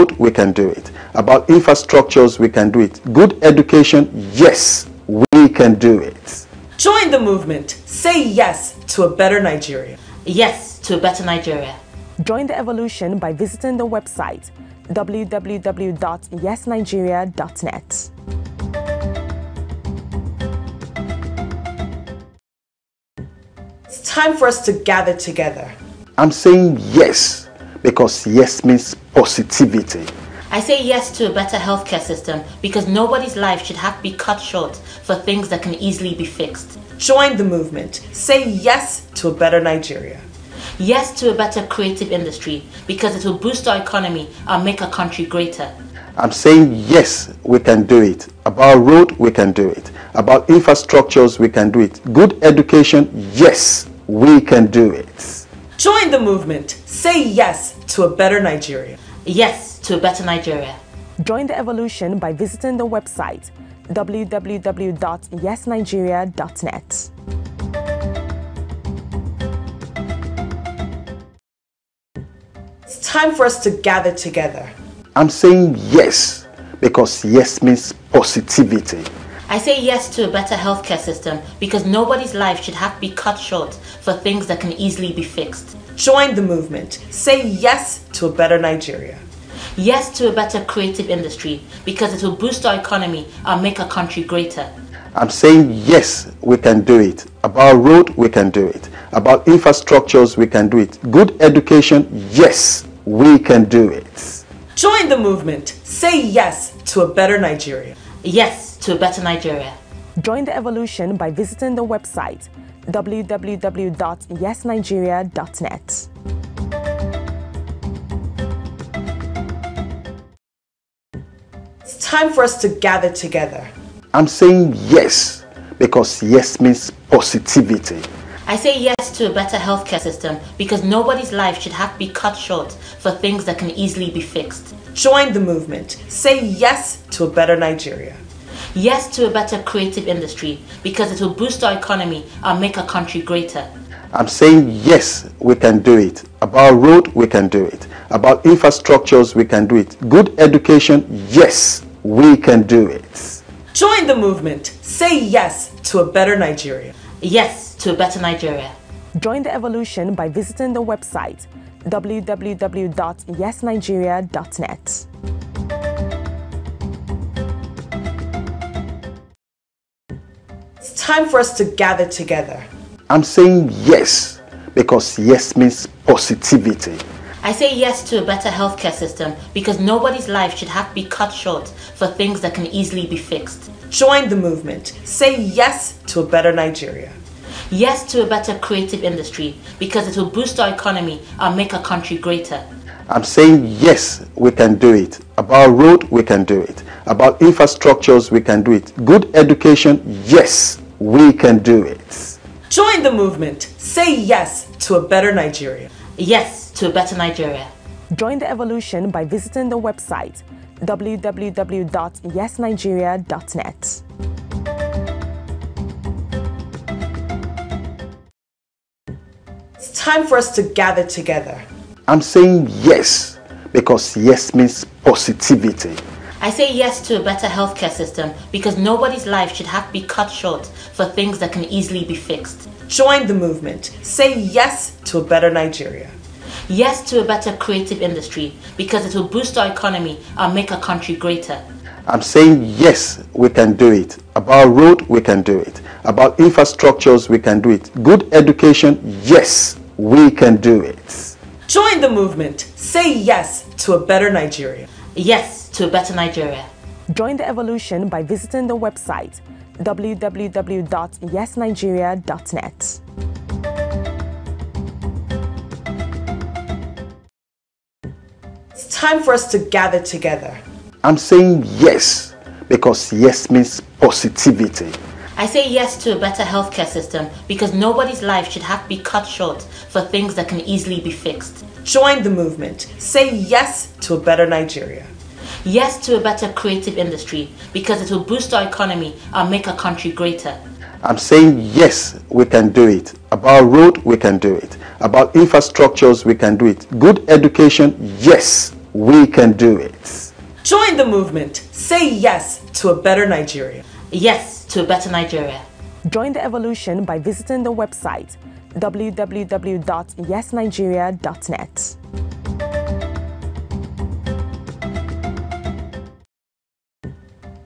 road, we can do it. About infrastructures, we can do it. Good education, yes, we can do it. Join the movement. Say yes to a better Nigeria. Yes to a better Nigeria. Join the evolution by visiting the website www.yesnigeria.net. It's time for us to gather together. I'm saying yes because yes means positivity. I say yes to a better healthcare system because nobody's life should have to be cut short for things that can easily be fixed. Join the movement. Say yes to a better Nigeria. Yes to a better creative industry because it will boost our economy and make our country greater. I'm saying yes, we can do it. About road, we can do it. About infrastructures, we can do it. Good education, yes, we can do it. Join the movement. Say yes to a better Nigeria. Yes to a better Nigeria. Join the evolution by visiting the website www.yesnigeria.net. It's time for us to gather together. I'm saying yes because yes means positivity. I say yes to a better healthcare system because nobody's life should have to be cut short for things that can easily be fixed. Join the movement. Say yes to a better Nigeria. Yes to a better creative industry because it will boost our economy and make our country greater. I'm saying yes, we can do it. About road, we can do it. About infrastructures, we can do it. Good education, yes, we can do it. Join the movement. Say yes to a better Nigeria. Yes to a better Nigeria. Join the evolution by visiting the website www.yesnigeria.net. It's time for us to gather together. I'm saying yes because yes means positivity. I say yes to a better healthcare system because nobody's life should have to be cut short for things that can easily be fixed. Join the movement. Say yes to a better Nigeria. Yes to a better creative industry because it will boost our economy and make our country greater. I'm saying yes, we can do it. About road, we can do it. About infrastructures, we can do it. Good education, yes, we can do it. Join the movement. Say yes to a better Nigeria. Yes to a better Nigeria. Join the evolution by visiting the website www.yesnigeria.net. It's time for us to gather together. I'm saying yes because yes means positivity. I say yes to a better healthcare system because nobody's life should have to be cut short for things that can easily be fixed. Join the movement. Say yes to a better Nigeria. Yes to a better creative industry because it will boost our economy and make our country greater. I'm saying yes, we can do it. About road, we can do it. About infrastructures, we can do it. Good education, yes, we can do it. Join the movement. Say yes to a better Nigeria. Yes to a better Nigeria. Join the evolution by visiting the website www.yesnigeria.net. It's time for us to gather together. I'm saying yes because yes means positivity. I say yes to a better healthcare system because nobody's life should have to be cut short for things that can easily be fixed. Join the movement. Say yes to a better Nigeria. Yes to a better creative industry because it will boost our economy and make our country greater. I'm saying yes, we can do it. About road, we can do it. About infrastructures, we can do it. Good education, yes, we can do it. Join the movement. Say yes to a better Nigeria. Yes to a better Nigeria. Join the evolution by visiting the website www.yesnigeria.net. It's time for us to gather together. I'm saying yes because yes means positivity. I say yes to a better healthcare system because nobody's life should have to be cut short for things that can easily be fixed. Join the movement. Say yes to a better Nigeria. Yes to a better creative industry because it will boost our economy and make our country greater. I'm saying yes, we can do it. About road, we can do it. About infrastructures, we can do it. Good education, yes, we can do it. Join the movement. Say yes to a better Nigeria. Yes to a better Nigeria. Join the evolution by visiting the website www.yesnigeria.net.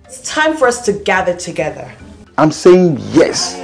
It's time for us to gather together. I'm saying yes.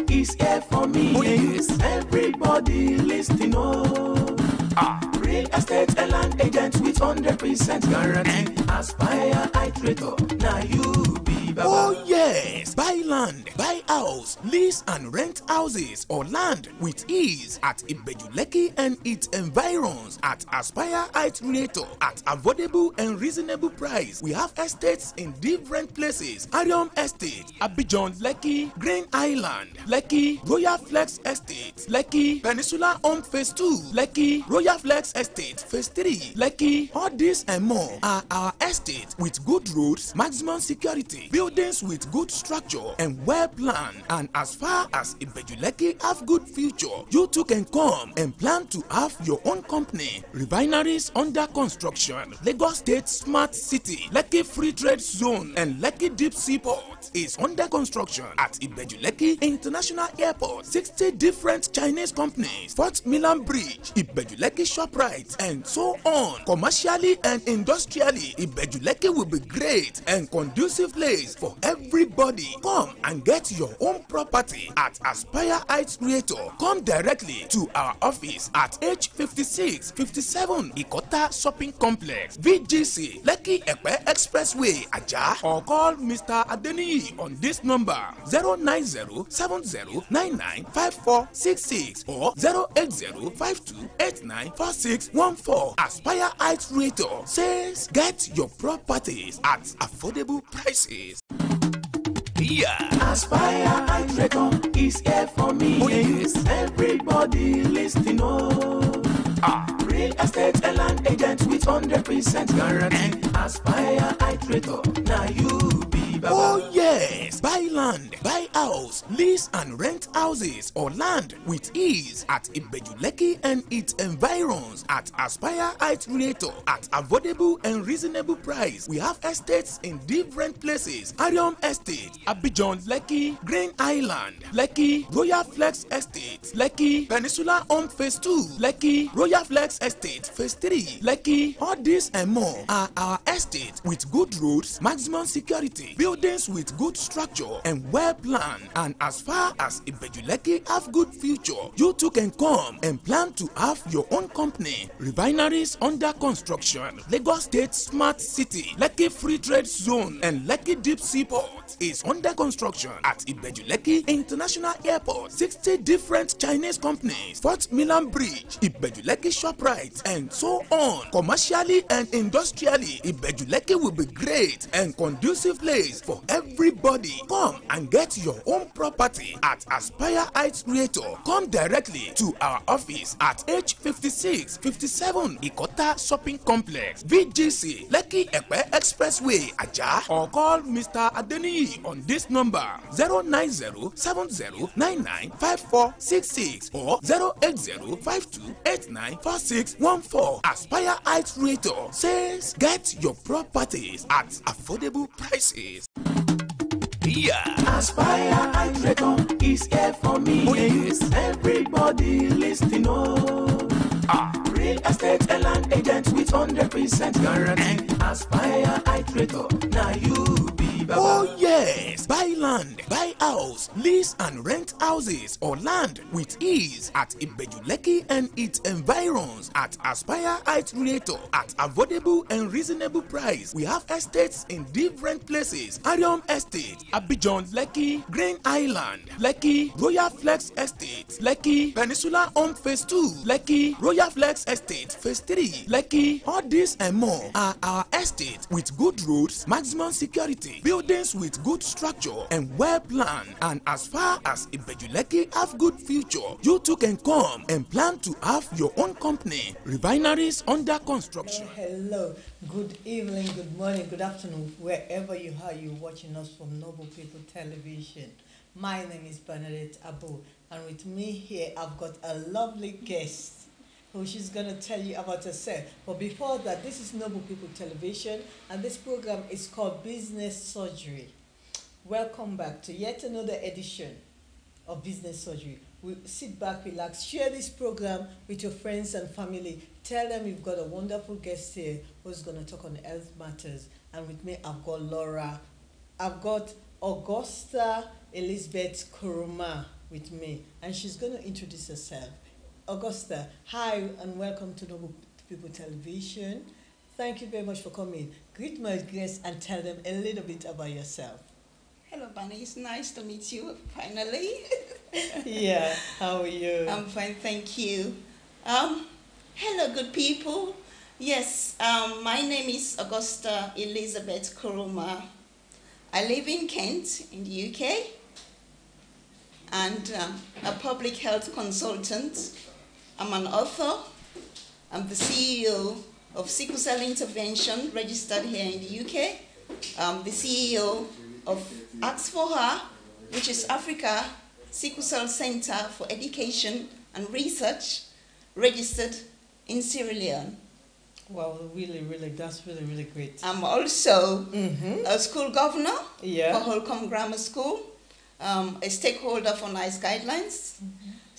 Is here for me. Oh, yes. Everybody listening. Real estate and land agent with 100% guarantee. Aspire Iterator. Now you be Baba. Oh yes. Buy land, buy house, lease and rent houses or land with ease at Ibejuleki and its environs at Aspire Iterator at affordable and reasonable price. We have estates in different places. Arium Estate, Abidjan, Lekki, Green Island, Lekki, Royal Flex Estate, Lekki, Peninsula Home Phase 2, Lekki, Royal Flex Estate Phase 3, Lekki. All this and more are our estates with good roads, maximum security, buildings with good structure and well planned. And as far as Ibejuleki have good future, you too can come and plan to have your own company. Refineries under construction, Lagos State Smart City, Lekki Free Trade Zone and Lekki Deep Seaport is under construction at Ibejuleki International Airport. 60 different Chinese companies, Fort Milan Bridge, Ibejuleki Shoprite and so on. Commercially and industrially, Ibejuleki will be great and conducive place for everybody. Come and get your own property at Aspire Heights Creator. Come directly to our office at H56 57 Ikota Shopping Complex, VGC, Lekki Epe Expressway, Aja, or call Mr. Adeniyi on this number 09070995466 or 08052894614. Aspire Heights Creator says get your properties at affordable prices. Yeah. Aspire Iterator is here for me. Oh, yes. Everybody listening. Real estate and land agent with 100% guarantee. Aspire Iterator. Now you be Baba. Oh yes. Buy land, buy house, lease and rent houses or land with ease at Ibejuleki and its environs at Aspire Iterator at affordable and reasonable price. We have estates in different places. Arium Estate, Abidjan, Lekki, Green Island, Lekki, Royal Flex Estate, Lekki, Peninsula Home Phase 2, Lekki, Royal Flex Estate Phase 3, Lekki. All this and more are our estates with good roads, maximum security, buildings with good structure and well planned. And as far as Ibejuleki have good future, you too can come and plan to have your own company. Refineries under construction, Lagos State Smart City, Lekki Free Trade Zone and Lekki Deep Seaport is under construction at Ibejuleki International Airport. 60 different Chinese companies, Fort Milan Bridge, Ibejuleki Shoprite and so on. Commercially and industrially, Ibejuleki will be great and conducive place for everybody. Come and get your own property at Aspire Heights Creator. Come directly to our office at H56 57 Ikota Shopping Complex, VGC, Lekki Epe Expressway, Aja, or call Mr. Adeniyi on this number 09070995466 or 08052894614. Aspire Heights Creator says get your properties at affordable prices. Yeah. Aspire Iterator is here for me. Oh, yes. Everybody listening. Real estate and land agent with 100% guarantee. Aspire Iterator. Now you be Baba. Oh yes. Buy land, buy house, lease and rent houses or land with ease at Ibejuleki and its environs at Aspire Iterator at affordable and reasonable price. We have estates in different places. Arium Estate, Abidjan, Lekki, Green Island, Lekki, Royal Flex Estate, Lekki, Peninsula Home Phase 2, Lekki, Royal Flex Estate Phase 3, Lekki. All this and more are our estates with good roads, maximum security, buildings with good structure and well planned. And as far as Ibejuleki have good future, you too can come and plan to have your own company. Refineries under construction. Hello, good evening, good morning, good afternoon, wherever you are, you're watching us from Noble People Television. My name is Bernadette Abu, and with me here I've got a lovely guest who she's going to tell you about herself. But before that, this is Noble People Television, and this program is called Business Surgery. Welcome back to yet another edition of Business Surgery. Sit back, relax, share this program with your friends and family. Tell them you've got a wonderful guest here who's going to talk on health matters. And with me, I've got Laura. I've got Augusta Elizabeth Koroma with me, and she's going to introduce herself. Augusta, hi and welcome to Noble People Television. Thank you very much for coming. Greet my guests and tell them a little bit about yourself. Hello, Bunny. It's nice to meet you finally. Yeah, how are you? I'm fine, thank you. Hello, good people. Yes, my name is Augusta Elizabeth Koroma. I live in Kent, in the UK, and a public health consultant. I'm an author. I'm the CEO of Sickle Cell Intervention, registered here in the UK. I'm the CEO of Ask for Her, which is Africa Sickle Cell Center for Education and Research, registered in Sierra Leone. Wow, really, that's really great. I'm also a school governor for Holcombe Grammar School, a stakeholder for NICE guidelines.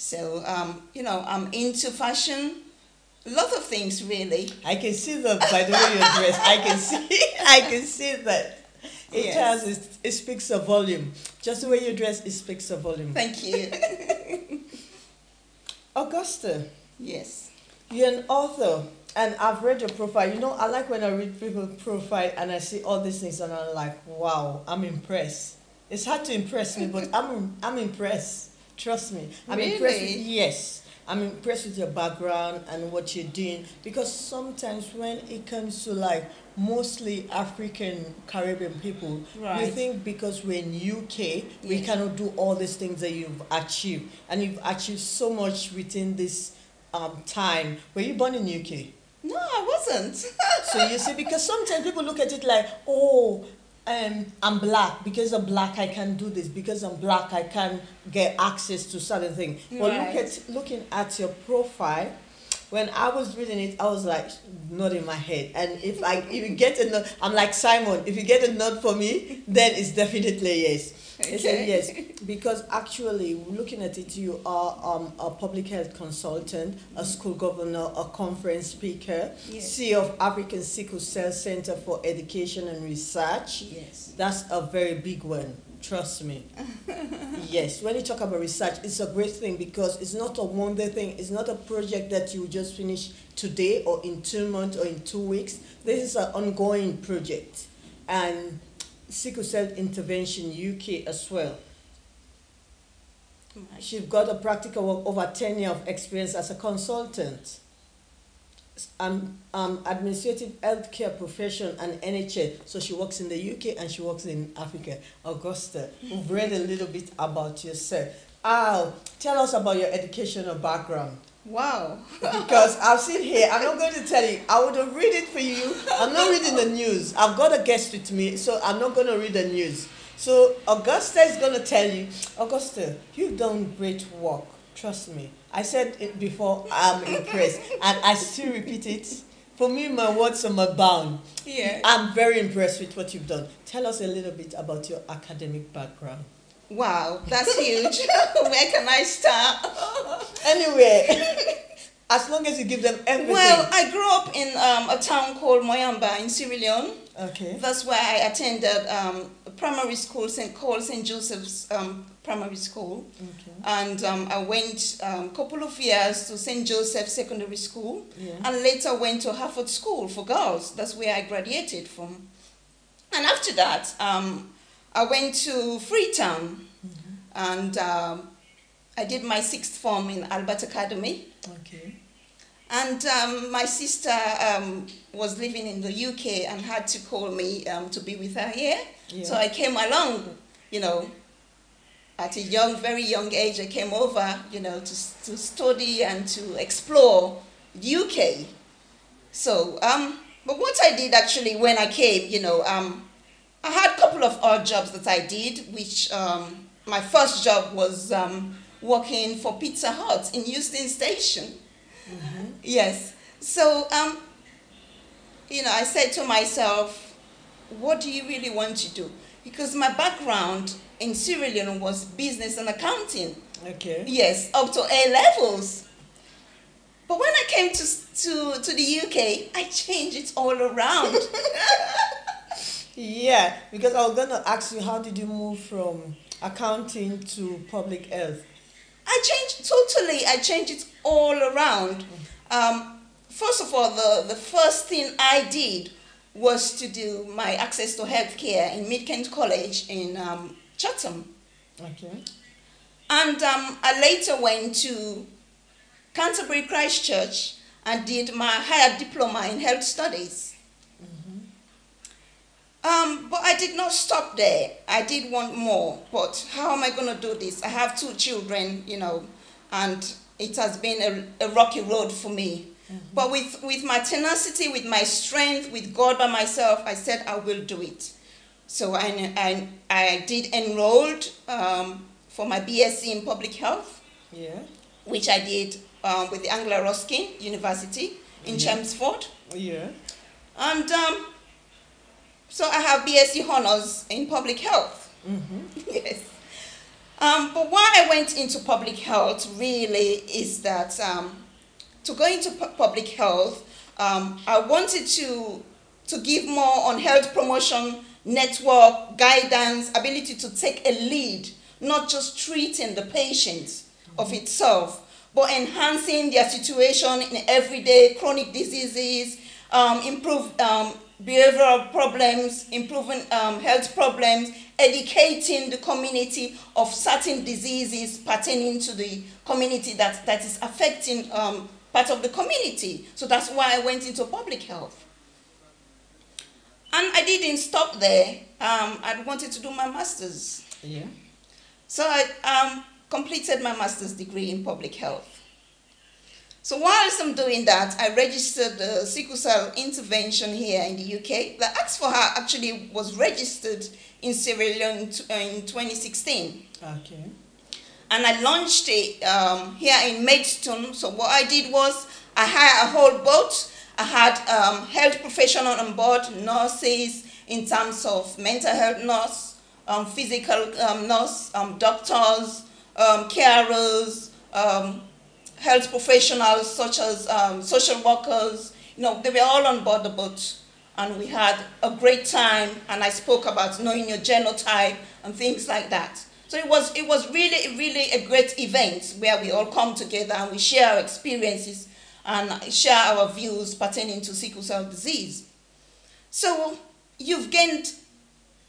So, I'm into fashion, a lot of things really. I can see that by the way you're dressed. I can see that. It speaks a volume. Just the way you dress, it speaks a volume. Thank you. Augusta. Yes. You're an author, and I've read your profile. You know, I like when I read people's profile and I see all these things and I'm like, wow, I'm impressed. It's hard to impress me, but I'm impressed. Trust me. I'm impressed. Yes. I'm impressed with your background and what you're doing, because sometimes when it comes to like mostly African Caribbean people, we think because we're in UK, we cannot do all these things that you've achieved. And you've achieved so much within this time. Were you born in UK? No, I wasn't. So you see, because sometimes people look at it like, oh, I'm black. Because I'm black, I can do this. Because I'm black, I can get access to certain things. But looking at your profile, when I was reading it, I was like, not in my head. And if you get a nod, I'm like Simon. If you get a nod for me, then it's definitely yes. Okay. It's a yes, because actually, looking at it, you are a public health consultant, a school governor, a conference speaker, CEO of African Sickle Cell Center for Education and Research. Yes. That's a very big one. Trust me. Yes, when you talk about research, it's a great thing, because it's not a one-day thing. It's not a project that you just finish today or in 2 months or in 2 weeks. This is an ongoing project. And Sickle Cell Intervention UK as well. She's got a practical work, over 10 years of experience as a consultant. Administrative healthcare profession and NHS. So she works in the UK and she works in Africa. Augusta, we've read a little bit about yourself. Tell us about your educational background. Wow. Because I've seen here, I'm not going to tell you, I would have read it for you. I'm not reading the news. I've got a guest with me, so I'm not going to read the news. So Augusta is going to tell you, Augusta, you've done great work. Trust me. I said it before, I'm impressed. And I still repeat it. For me, my words are my bound. Yeah. I'm very impressed with what you've done. Tell us a little bit about your academic background. Wow, that's huge. Where can I start? Anyway, as long as you give them everything. Well, I grew up in a town called Moyamba in Sierra Leone. Okay. That's where I attended a primary school called St. Joseph's Primary School. Okay. And I went a couple of years to St. Joseph's Secondary School, Yeah. and later went to Harvard School for Girls. That's where I graduated from. And after that, I went to Freetown, and I did my 6th form in Albert Academy. Okay. And my sister was living in the UK and had to call me to be with her here. Yeah. So I came along, at a very young age. I came over, to study and to explore the UK. So, but what I did actually when I came, I had a couple of odd jobs that I did, which my first job was working for Pizza Hut in Euston Station. Yes. So, I said to myself, what do you really want to do? Because my background in Sierra Leone was business and accounting. Okay. Yes, up to A levels. But when I came to the UK, I changed it all around. Yeah, because I was going to ask you, how did you move from accounting to public health? I changed it all around. First of all, the first thing I did was to do my access to healthcare in Mid-Kent College in Chatham. Okay. And I later went to Canterbury Christchurch and did my higher diploma in health studies. But I did not stop there. I did want more. But how am I going to do this? I have 2 children, and it has been a rocky road for me. But with my tenacity, with my strength, with God by myself, I said I will do it. So I did enrolled for my BSc in public health, which I did with the Anglia Ruskin University in Chelmsford. And so I have BSc Honours in public health. Yes. But why I went into public health really is that to go into public health, I wanted to give more on health promotion, network, guidance, ability to take a lead, not just treating the patient of itself, but enhancing their situation in everyday chronic diseases, improve behavioral problems, improving health problems, educating the community of certain diseases pertaining to the community that is affecting part of the community. So that's why I went into public health. And I didn't stop there. I wanted to do my master's. So I completed my master's degree in public health. So whilst I'm doing that, I registered the sickle cell intervention here in the UK. The Ask for Her actually was registered in Sierra Leone in 2016. Okay. And I launched it here in Maidstone. So what I did was I hired a whole boat. I had health professionals on board, nurses in terms of mental health nurse, physical nurse, doctors, carers, health professionals such as social workers. They were all on board the boat. And we had a great time. And I spoke about knowing your genotype and things like that. So it was really, really a great event where we all come together and we share our experiences and share our views pertaining to sickle cell disease. So you've gained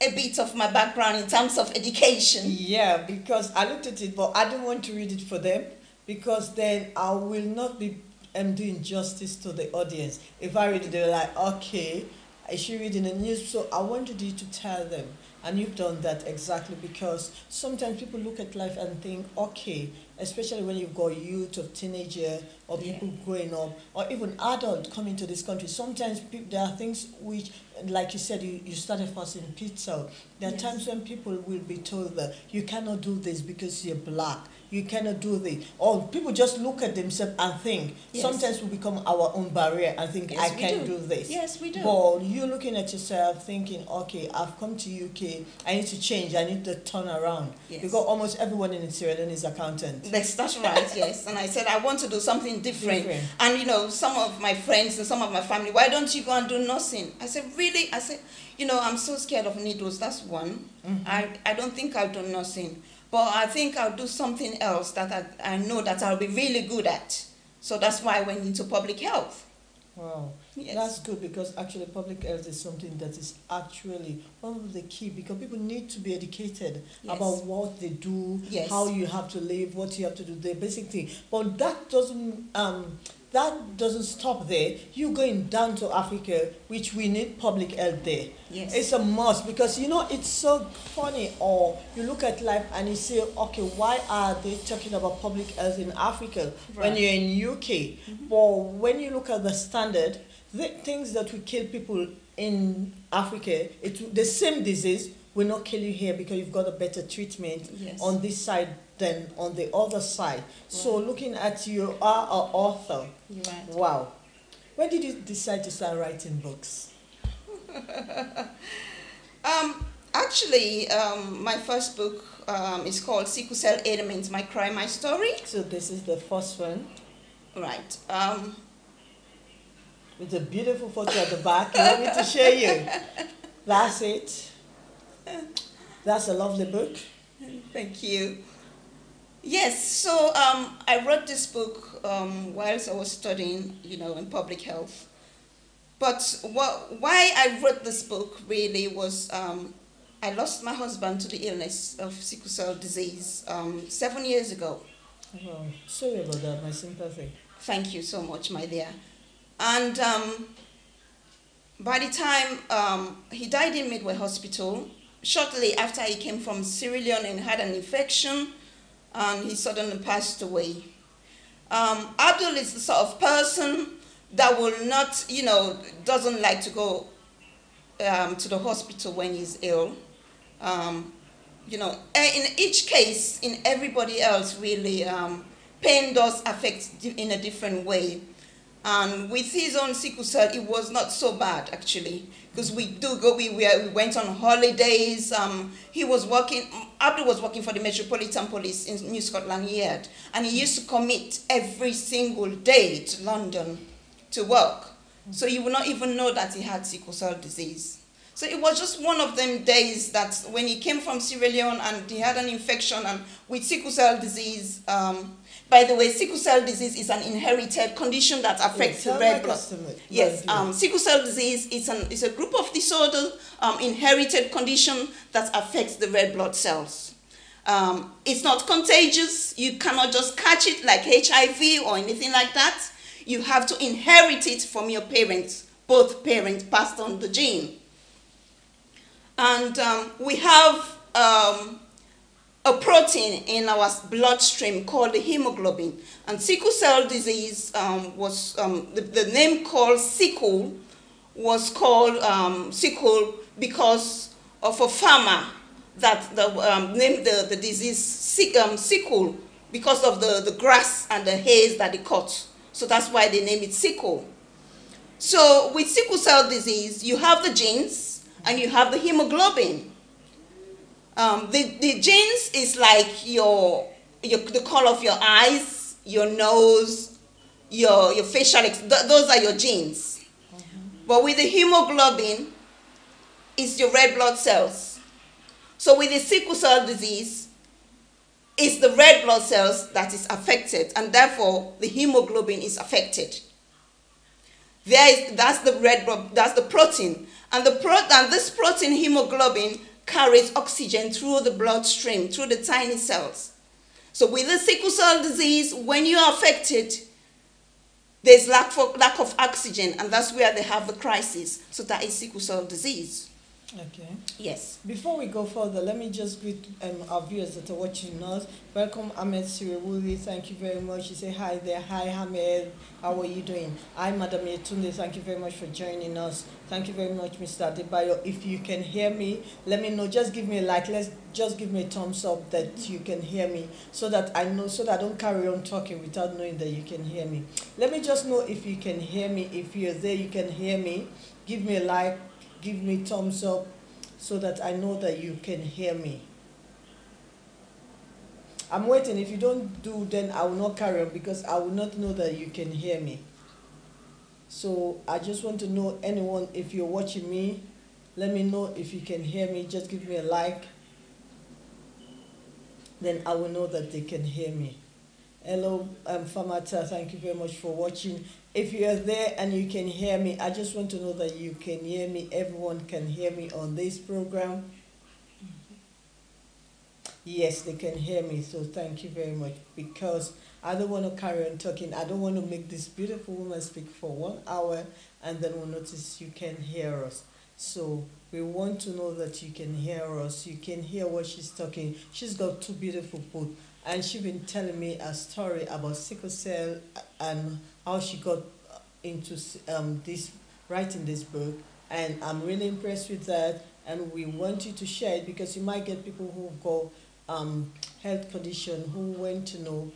a bit of my background in terms of education. Yeah, because I looked at it, but I didn't want to read it for them, because then I will not be doing justice to the audience. If I read it, they're like, okay, I should read in the news. So I wanted you to tell them. And you've done that exactly, because sometimes people look at life and think, okay, especially when you've got youth or teenager or people growing up or even adults coming to this country, sometimes there are things which, like you said, you started first in pizza. There are times when people will be told that you cannot do this because you're black. You cannot do this. Or people just look at themselves and think. Sometimes we become our own barrier and think, I can't do this. Yes, we do. But you're looking at yourself thinking, okay, I've come to UK, I need to change, I need to turn around. Because almost everyone in Sierra Leone is accountant. That's right, yes. And I said, I want to do something different. And, some of my friends and some of my family, why don't you go and do nursing? I said, really? I said, I'm so scared of needles, that's one. I don't think I'll do nursing. But I think I'll do something else that I know that I'll be really good at. So that's why I went into public health. Wow, that's good, because actually public health is something that is actually one of the key, because people need to be educated about what they do, how you have to live, what you have to do, the basic thing. But that doesn't stop there. You're going down to Africa, which we need public health there. It's a must, because it's so funny, or you look at life and you say, okay, why are they talking about public health in Africa when you're in UK? But when you look at the standard, the things that will kill people in Africa, it's the same disease will not kill you here because you've got a better treatment on this side than on the other side. So looking at you are an author. Right. Wow. When did you decide to start writing books? Actually, my first book is called Sickle Cell Ailment, My Cry, My Story. So this is the first one. Right. With a beautiful photo at the back. You want me to show you? That's it. That's a lovely book. Thank you. Yes, so I wrote this book whilst I was studying, in public health. But why I wrote this book really was I lost my husband to the illness of sickle cell disease 7 years ago. Well, sorry about that, my sympathy. Thank you so much, my dear. And by the time he died in Midway Hospital, shortly after he came from Sierra Leone and had an infection, and he suddenly passed away. Abdul is the sort of person that will not, doesn't like to go to the hospital when he's ill. In each case, in everybody else, really, pain does affect in a different way. And with his own sickle cell, it was not so bad, actually, because we went on holidays. Abdul was working for the Metropolitan Police in New Scotland Yard, and he used to commit every single day to London to work. So you would not even know that he had sickle cell disease. So it was just one of them days that when he came from Sierra Leone and he had an infection and with sickle cell disease. By the way, sickle cell disease is an inherited condition that affects the red blood. Yes, sickle cell disease is a group of disorders, inherited condition that affects the red blood cells. It's not contagious. You cannot just catch it like HIV or anything like that. You have to inherit it from your parents. Both parents passed on the gene. And we have a protein in our bloodstream called the hemoglobin. And sickle cell disease was, the name called sickle was called sickle because of a farmer that named the disease sickle because of the grass and the haze that they cut. So that's why they name it sickle. So with sickle cell disease, you have the genes and you have the hemoglobin. The genes is like the color of your eyes, your nose, your facial, those are your genes. But with the hemoglobin, it's your red blood cells. So with the sickle cell disease, it's the red blood cells that is affected, and therefore the hemoglobin is affected. That's the protein, and this protein hemoglobin carries oxygen through the bloodstream, through the tiny cells. So with the sickle cell disease, when you are affected, there's lack of oxygen, and that's where they have the crisis. So that is sickle cell disease. Okay. Yes. Before we go further, let me just greet our viewers that are watching us. Welcome, Ahmed Sirewuli. Thank you very much. You say hi there. Hi, Ahmed. How are you doing? Hi, Madam Yetunde. Thank you very much for joining us. Thank you very much, Mr. Adebayo. If you can hear me, let me know. Just give me a like. Just give me a thumbs up that you can hear me, so that I know, so that I don't carry on talking without knowing that you can hear me. Let me just know if you can hear me. If you're there, you can hear me. Give me a like. Give me thumbs up so that I know that you can hear me. I'm waiting. If you don't do, then I will not carry on because I will not know that you can hear me. So I just want to know, anyone, if you're watching me, let me know if you can hear me. Just give me a like. Then I will know that they can hear me. Hello, Famata, thank you very much for watching. If you are there and you can hear me, I just want to know that you can hear me. Everyone can hear me on this program. Yes, they can hear me, so thank you very much, because I don't want to carry on talking. I don't want to make this beautiful woman speak for 1 hour and then we'll notice you can hear us. So we want to know that you can hear us. You can hear what she's talking. She's got 2 beautiful books. And she's been telling me a story about sickle cell and how she got into writing this book. And I'm really impressed with that. And we want you to share it because you might get people who go health condition who want to know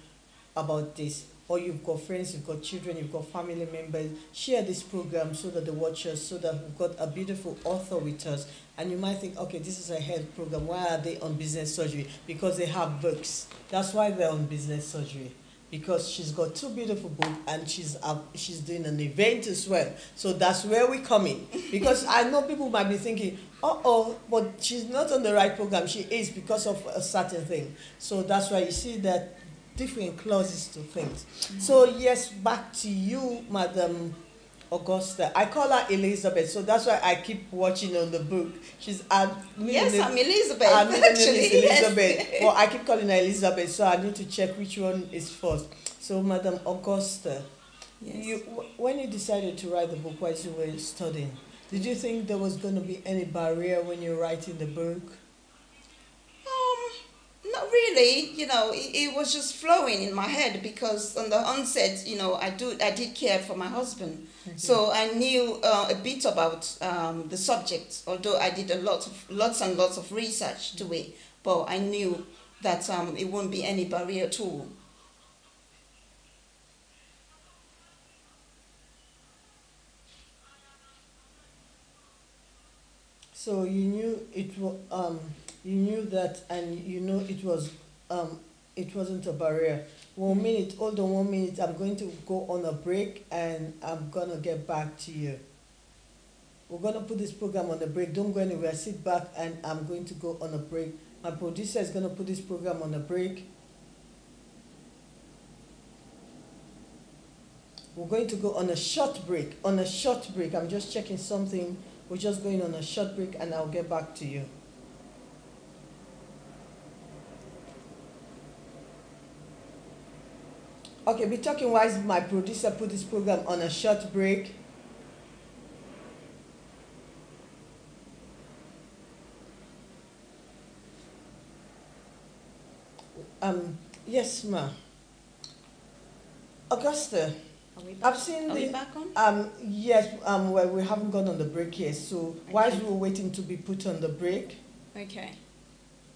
about this, or you've got friends, you've got children, you've got family members, share this program so that the watchers, so that we've got a beautiful author with us. And you might think, okay, this is a health program. Why are they on business surgery? Because they have books. That's why they're on business surgery. Because she's got 2 beautiful books and she's doing an event as well. So that's where we come in. Because I know people might be thinking, but she's not on the right program. She is because of a certain thing. So that's why you see that different clauses to things. So yes, back to you, Madam Augusta. I call her Elizabeth, so that's why I keep watching on the book. She's I'm Elizabeth. Her middle name is Elizabeth. Yes. Well, I keep calling her Elizabeth, so I need to check which one is first. So, Madam Augusta, Yes. when you decided to write the book while you were studying, did you think there was going to be any barrier when you're writing the book? Not really. It was just flowing in my head because on the onset, I did care for my husband. Mm-hmm. So I knew a bit about the subject, although I did lots and lots of research to it. But I knew that it won't be any barrier at all. So you knew it was you knew that, and you know it wasn't a barrier. 1 minute, hold on 1 minute. I'm going to go on a break and I'm gonna get back to you. We're gonna put this program on a break. Don't go anywhere. Sit back and I'm going to go on a break. My producer is gonna put this program on a break. We're going to go on a short break. On a short break. I'm just checking something. We're just going on a short break and I'll get back to you. Okay, be talking while my producer put this program on a short break. Yes, ma. Augusta, I've seen Are the. we back on? Yes. Well, we haven't gone on the break yet. So Okay. while we're waiting to be put on the break, Okay.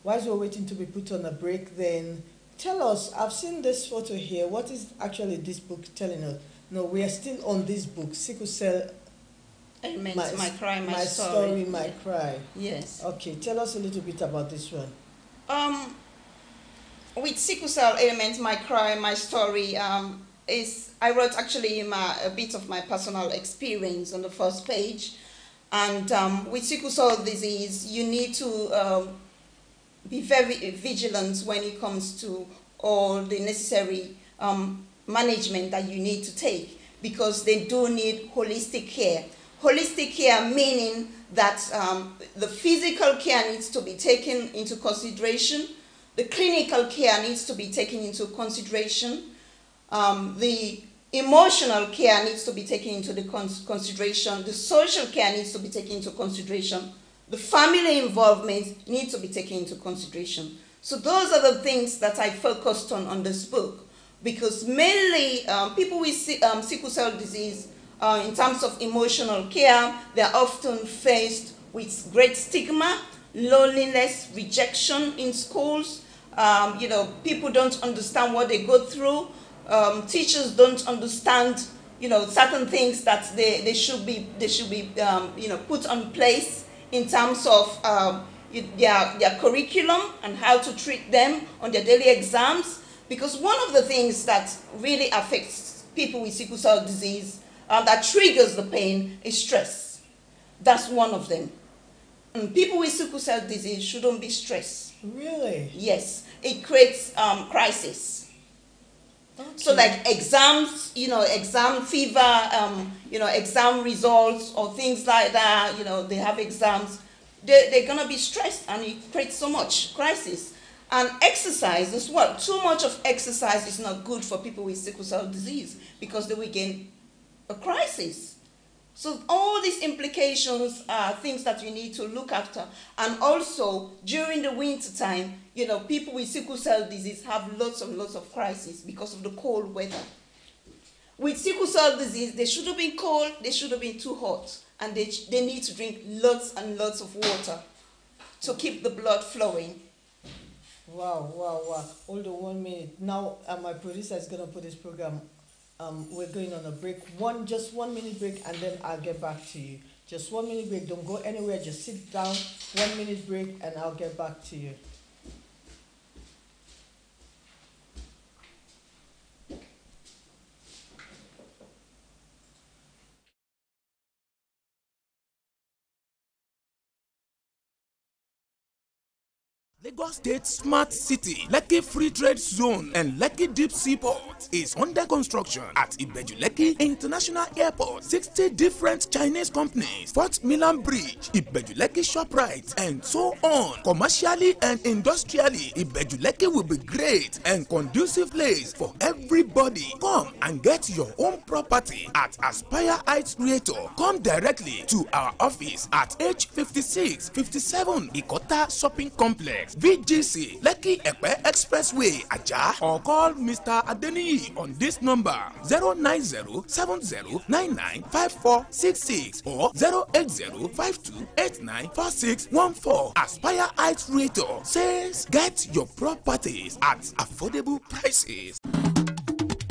while we're waiting to be put on the break, then tell us. I've seen this photo here. What is actually this book telling us? No, we are still on this book, Sickle Cell. My cry, my story, my Yeah. cry. Yes. Okay, tell us a little bit about this one. With Sickle Cell Element, my cry, my story, I wrote actually a bit of my personal experience on the first page. And with sickle cell disease, you need to be very vigilant when it comes to all the necessary management that you need to take, because they do need holistic care. Holistic care meaning that the physical care needs to be taken into consideration, the clinical care needs to be taken into consideration, the emotional care needs to be taken into the consideration, the social care needs to be taken into consideration, the family involvement needs to be taken into consideration. So those are the things that I focused on this book, because mainly people with sickle cell disease, in terms of emotional care, they're often faced with great stigma, loneliness, rejection in schools. People don't understand what they go through. Teachers don't understand, certain things that they should be put on place in terms of their curriculum and how to treat them on their daily exams. Because one of the things that really affects people with sickle cell disease, that triggers the pain, is stress. That's one of them. And people with sickle cell disease shouldn't be stressed. Really? Yes, it creates crisis. Okay. So like exams, exam fever, exam results or things like that, they have exams, they're going to be stressed and it creates so much crisis. And exercise as well. Too much of exercise is not good for people with sickle cell disease because they will gain a crisis. So all these implications are things that you need to look after. And also, during the winter time, people with sickle cell disease have lots and lots of crises because of the cold weather. With sickle cell disease, they should have been cold, they should have been too hot. And they need to drink lots and lots of water to keep the blood flowing. Wow, wow, wow. Hold on 1 minute. Now, my producer is going to put this program. We're going on a break. Just 1 minute break, and then I'll get back to you. Just 1 minute break. Don't go anywhere. Just sit down. 1 minute break, and I'll get back to you. Lagos State Smart City, Lekki Free Trade Zone and Lekki Deep Seaport is under construction at Ibeju-Lekki International Airport. 60 different Chinese companies, Fort Milan Bridge, Ibeju-Lekki ShopRite, and so on. Commercially and industrially, Ibeju-Lekki will be great and conducive place for everybody. Come and get your own property at Aspire Heights Realtor. Come directly to our office at H56 57 Ikota Shopping Complex, VGC, Lekki Epe Expressway, Aja, or call Mr. Adeniyi on this number 09070995466 or 08052894614. Aspire Heights Realtor says get your properties at affordable prices.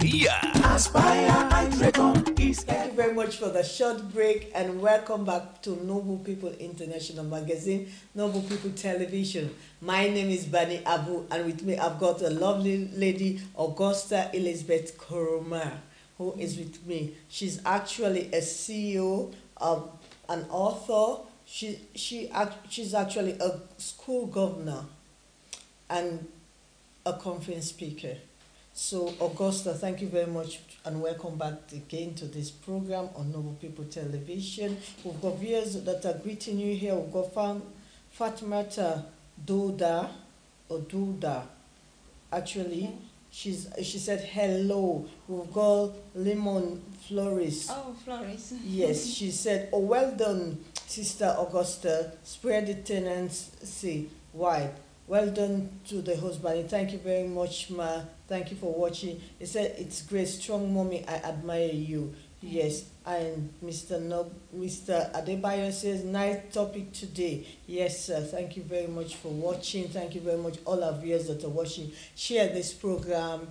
Yeah, Aspire Heights Realtor is. Thank you very much for the short break, and welcome back to Noble People International Magazine, Noble People Television. My name is Bani Abu, and with me I've got a lovely lady, Augusta Elizabeth Koroma, who is with me. She's actually a CEO, an author. She's actually a school governor and a conference speaker. So, Augusta, thank you very much and welcome back again to this program on Noble People Television. We've got viewers that are greeting you here. We've got Fatmata Duda. Actually, she said hello. We've got Lemon Flores. Oh, Flores. Yes, she said, oh, well done, Sister Augusta. Spread the tenancy wide. Well done to the husband. Thank you very much, Ma. Thank you for watching. He said, it's great, strong mommy. I admire you. Yes. And Mr. Adebayo says, nice topic today. Yes, sir. Thank you very much for watching. Thank you very much, all our viewers that are watching. Share this program.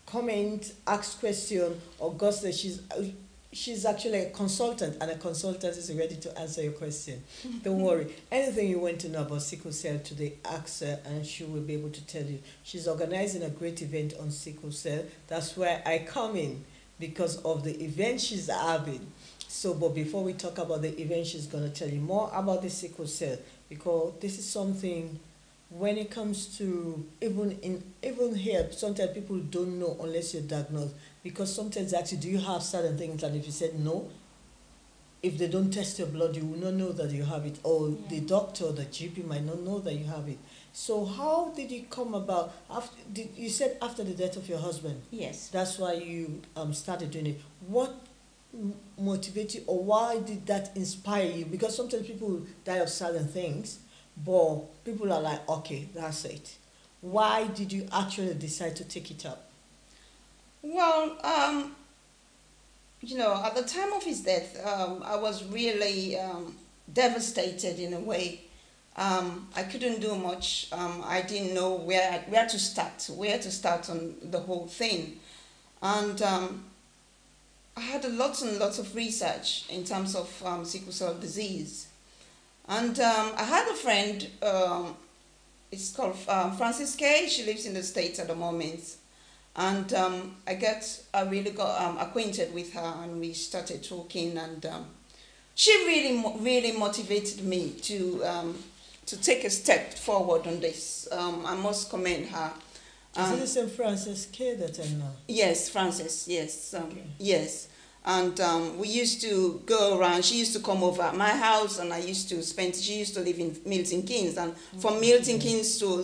Comment, ask question. Augusta, she's actually a consultant, and a consultant is ready to answer your question. Don't worry. Anything you want to know about sickle cell today, ask her and she will be able to tell you. She's organizing a great event on sickle cell. That's where I come in, because of the event she's having. So, but before we talk about the event, she's going to tell you more about the sickle cell, because this is something, when it comes to, even here, sometimes people don't know unless you're diagnosed. Because sometimes they ask you, do you have certain things? And if you said no, if they don't test your blood, you will not know that you have it. Or the doctor or the GP might not know that you have it. So how did it come about? You said after the death of your husband? Yes. That's why you started doing it. What motivated you, or why did that inspire you? Because sometimes people die of certain things, but people are like, okay, that's it. Why did you actually decide to take it up? Well, at the time of his death, I was really devastated in a way. I couldn't do much. I didn't know where to start on the whole thing. And I had lots and lots of research in terms of sickle cell disease. And I had a friend, it's called Frances Kay. She lives in the States at the moment. And I really got acquainted with her, and we started talking, and she really motivated me to take a step forward on this. I must commend her. Is it the same Frances K that I know? Yes, Frances, yes. Okay. Yes. And we used to go around. She used to come over at my house, and she used to live in Milton Keynes. And from Milton Keynes to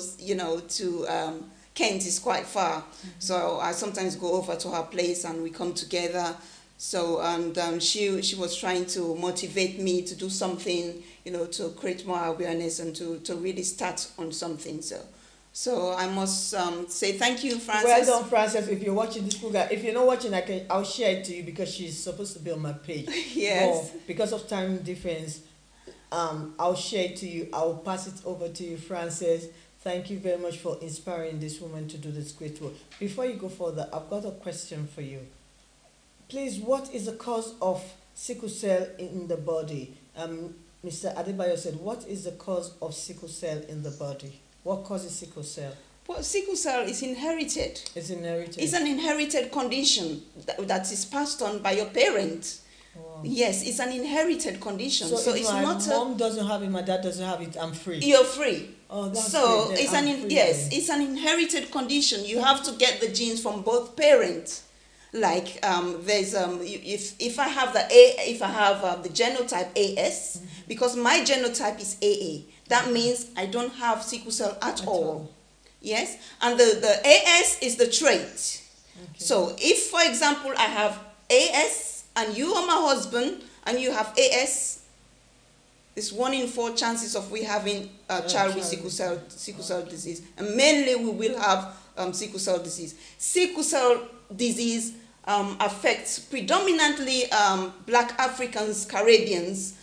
Kent is quite far. Mm-hmm. So I sometimes go over to her place and we come together. So, and she was trying to motivate me to do something, to create more awareness and to really start on something. So I must say thank you, Frances. Well done, Frances. If you're watching this program, if you're not watching, I'll share it to you, because she's supposed to be on my page. Yes. But because of time difference, I'll share it to you. I'll pass it over to you, Frances. Thank you very much for inspiring this woman to do this great work. Before you go further, I've got a question for you. Please, what is the cause of sickle cell in the body? Mr. Adebayo said, what is the cause of sickle cell in the body? What causes sickle cell? Well, sickle cell is inherited. It's inherited. It's an inherited condition that is passed on by your parents. Wow. Yes, it's an inherited condition. So if it's my not mom doesn't have it, my dad doesn't have it, I'm free. you're free. Oh, that's So great. it's I'm free yes, then. it's an inherited condition. You have to get the genes from both parents. Like there's if I have the genotype AS, because my genotype is AA, that means I don't have sickle cell at all. Yes, and the AS is the trait. Okay. So if, for example, I have AS and you are my husband and you have AS, it's 1 in 4 chances of we having a child with sickle cell disease, and mainly we will have sickle cell disease. Sickle cell disease affects predominantly Black Africans, Caribbeans,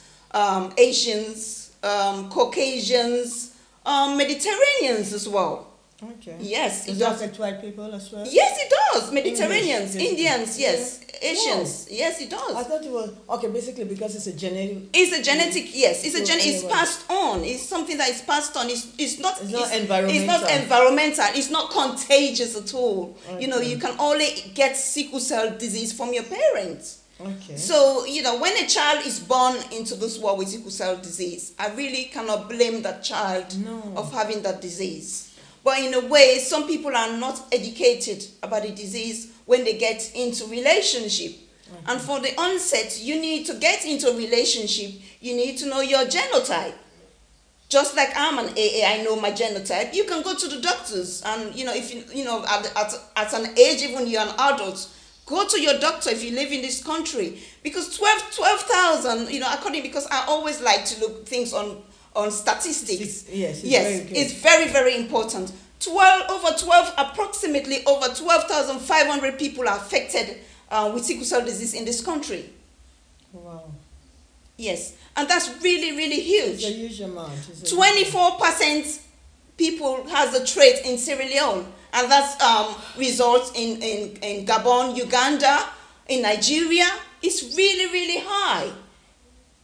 Asians, Caucasians, Mediterraneans as well. Okay. Yes, Does it affect white people as well? Yes, it does. Mediterraneans, English. Indians, yes. Yeah. Asians, yes, it I does. thought it was, okay, basically because it's a genetic... It's a genetic, yes. It's So it's anyway. passed on. It's something that is passed on. It's not environmental. It's not environmental. It's not contagious at all. Okay. You know, you can only get sickle cell disease from your parents. Okay. So, you know, when a child is born into this world with sickle cell disease, I really cannot blame that child of having that disease. But in a way, some people are not educated about the disease when they get into relationship. Okay. And for the onset, you need to get into a relationship, you need to know your genotype. Just like I'm an AA, I know my genotype. You can go to the doctors and, you know, if you know, at an age, even you're an adult, go to your doctor if you live in this country. Because 12,000, you know, because I always like to look things on statistics. Yes, it's very, very important. Approximately over 12,500 people are affected with sickle cell disease in this country. Wow. Yes, and that's really, really huge. It's a huge amount. 24% people has the trait in Sierra Leone, and that results in Gabon, Uganda, in Nigeria. It's really, really high.